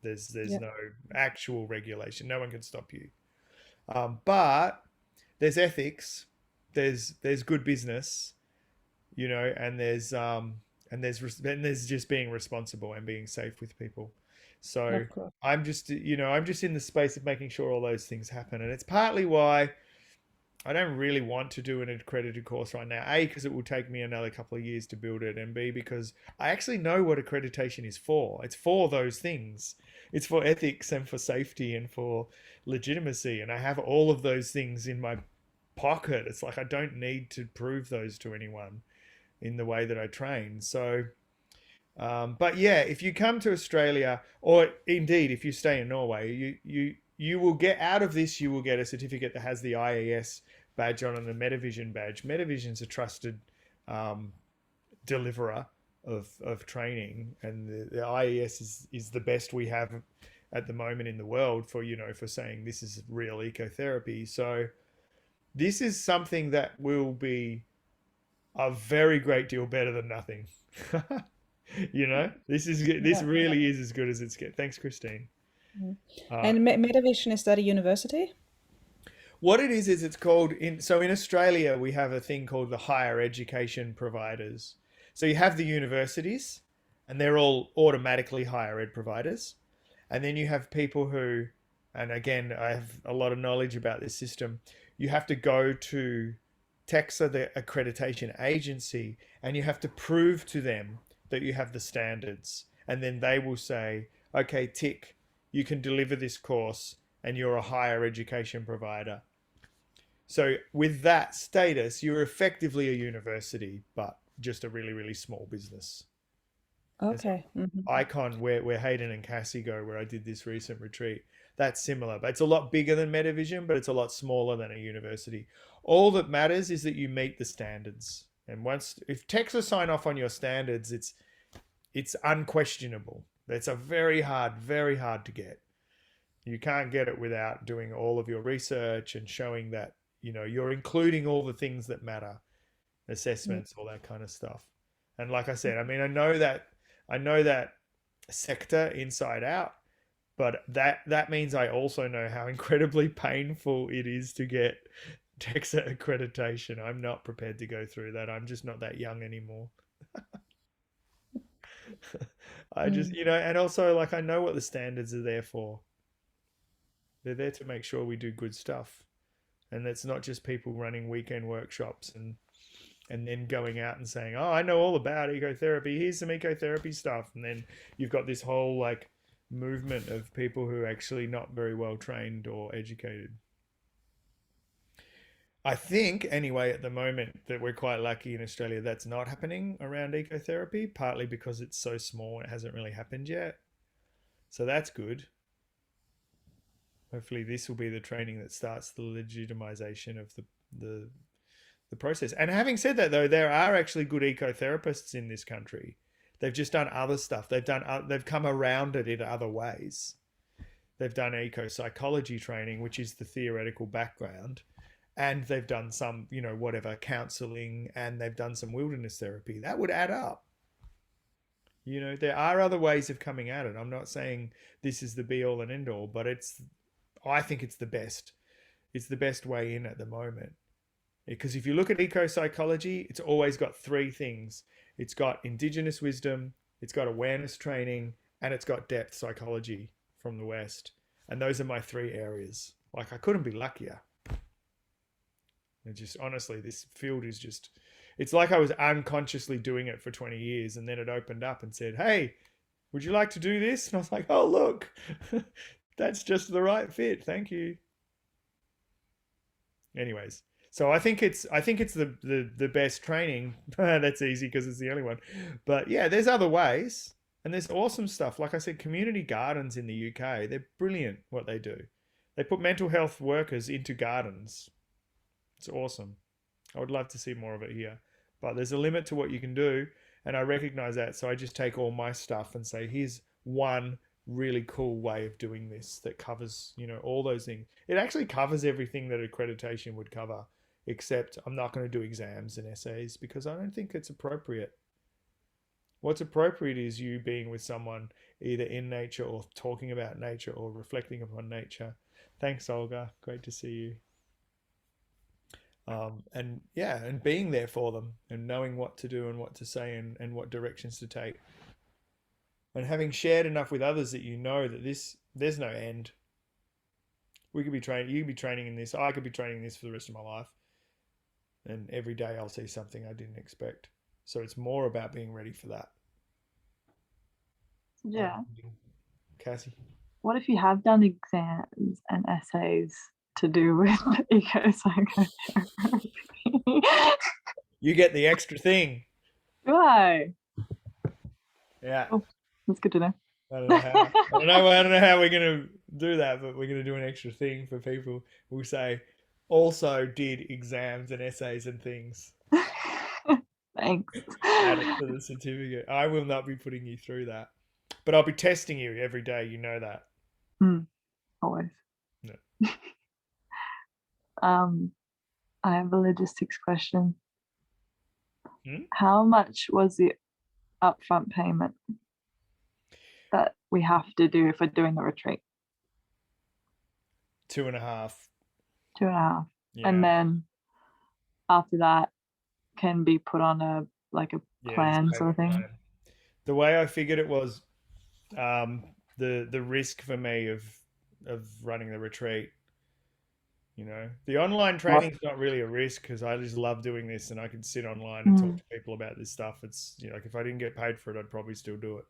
There's no actual regulation. No one can stop you. But there's ethics, there's good business, you know, and there's just being responsible and being safe with people. So Of course. I'm just, I'm just in the space of making sure all those things happen. And it's partly why I don't really want to do an accredited course right now. A, because it will take me another couple of years to build it, and B, because I actually know what accreditation is for. It's for those things. It's for ethics and for safety and for legitimacy. And I have all of those things in my pocket. It's like I don't need to prove those to anyone in the way that I train. So, but yeah, if you come to Australia, or indeed if you stay in Norway, you will get out of this. You will get a certificate that has the IAS badge on and the Metavision badge. Metavision's a trusted deliverer of training, and the IAS is the best we have at the moment in the world for for saying this is real ecotherapy. So this is something that will be a very great deal better than nothing. This Yeah. really is as good as it's get. Thanks, Christine. Mm. Uh, And Metavision, is that a university? what it is it's called in Australia we have a thing called the higher education providers. So you have the universities, and they're all automatically higher ed providers, and then you have people who, and again I have a lot of knowledge about this system. You have to go to TEXA, the accreditation agency, and you have to prove to them that you have the standards, and then they will say, okay, tick, you can deliver this course and you're a higher education provider. So with that status, you're effectively a university, but just a really, really small business. Okay. Mhm. Icon, where Hayden and Cassie go, where I did this recent retreat, that's similar. But it's a lot bigger than Metavision, but it's a lot smaller than a university. All that matters is that you meet the standards. And if TEXA sign off on your standards, it's unquestionable. It's a very hard to get. You can't get it without doing all of your research and showing that you're including all the things that matter, assessments, all that kind of stuff. And like I said, I mean, I know that sector inside out, but that means I also know how incredibly painful it is to get TEXA accreditation. I'm not prepared to go through that. I'm just not that young anymore. I just, and also like I know what the standards are there for. They're there to make sure we do good stuff. And it's not just people running weekend workshops and then going out and saying, "Oh, I know all about ecotherapy. Here's some ecotherapy stuff." And then you've got this whole like movement of people who are actually not very well trained or educated. I think anyway at the moment that we're quite lucky in Australia that's not happening around ecotherapy, partly because it's so small and it hasn't really happened yet. So that's good. Hopefully this will be the training that starts the legitimization of the process. And having said that, though, there are actually good ecotherapists in this country. They've just done other stuff. They've come around it in other ways. They've done eco-psychology training, which is the theoretical background, and they've done some, whatever, counseling, and they've done some wilderness therapy. That would add up. There are other ways of coming at it. I'm not saying this is the be all and end all, but I think it's the best. It's the best way in at the moment. Because if you look at eco-psychology, it's always got three things. It's got indigenous wisdom, it's got awareness training, and it's got depth psychology from the West. And those are my three areas. Like, I couldn't be luckier. And just, honestly, this field is just, it's like I was unconsciously doing it for 20 years, and then it opened up and said, "Hey, would you like to do this?" And I was like, "Oh, look, that's just the right fit. Thank you." Anyways. So I think it's the best training. That's easy because it's the only one. But yeah, there's other ways, and there's awesome stuff. Like I said, community gardens in the UK, they're brilliant what they do. They put mental health workers into gardens. It's awesome. I would love to see more of it here. But there's a limit to what you can do, and I recognize that. So I just take all my stuff and say, here's one really cool way of doing this that covers, all those things. It actually covers everything that accreditation would cover. Except I'm not going to do exams and essays because I don't think it's appropriate. What's appropriate is you being with someone either in nature or talking about nature or reflecting upon nature. Thanks, Olga. Great to see you. And being there for them and knowing what to do and what to say and what directions to take. and having shared enough with others that you know that there's no end. We could be training, you could be training in this, I could be training in this for the rest of my life. And every day I'll see something I didn't expect. So it's more about being ready for that. Yeah. Cassie? What if you have done exams and essays to do with ecopsychotherapy? You get the extra thing. Do I? Yeah. Oh, that's good to know. I don't know how. I don't know how we're gonna do that, but we're gonna do an extra thing for people. We'll say also did exams and essays and things. Thanks. Add it to the certificate. I will not be putting you through that, but I'll be testing you every day. You know that. Always. No. I have a logistics question. Hmm? How much was the upfront payment that we have to do if we're doing the retreat? 2.5. 2.5. Yeah. And then after that can be put on a plan sort of thing. Plan. The way I figured it was the risk for me of running the retreat. You know, the online training's not really a risk because I just love doing this and I can sit online and talk to people about this stuff. It's, you know, like if I didn't get paid for it, I'd probably still do it.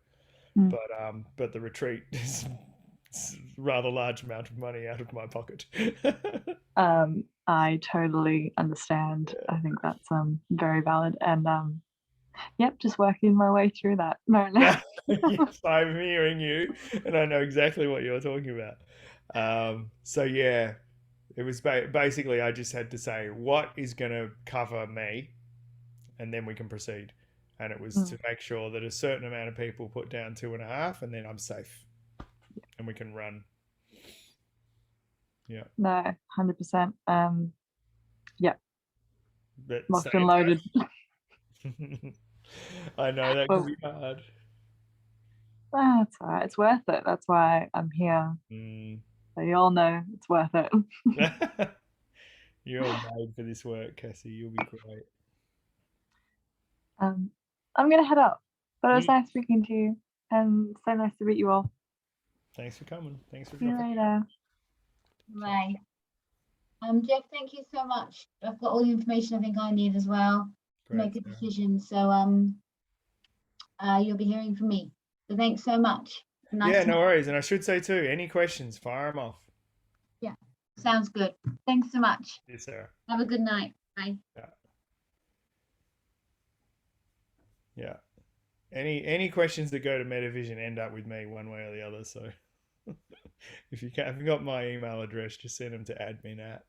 But the retreat is a rather large amount of money out of my pocket. I totally understand. I think that's very valid. And yep, just working my way through that. No. Yes, I'm hearing you and I know exactly what you're talking about. So yeah, it was basically I just had to say what is going to cover me, and then we can proceed. And it was to make sure that a certain amount of people put down 2.5, and then I'm safe, and we can run. Yeah. No, 100%. Yeah. But Locked and loaded. I know that can be hard. That's all right. It's worth it. That's why I'm here. So you all know it's worth it. You're made for this work, Cassie. You'll be great. I'm gonna head up, but it was nice speaking to you, and so nice to meet you all. Thanks for coming. Thanks for See you dropping. later. Bye. Jeff, thank you so much. I've got all the information I think I need as well to make a decision. So you'll be hearing from me. So thanks so much. Yeah, no worries. And I should say too, any questions, fire them off. Yeah, sounds good. Thanks so much. Yes, Sarah. Have a good night. Bye. Yeah. Any questions that go to Metavision end up with me one way or the other. So if you got my email address, just send them to admin@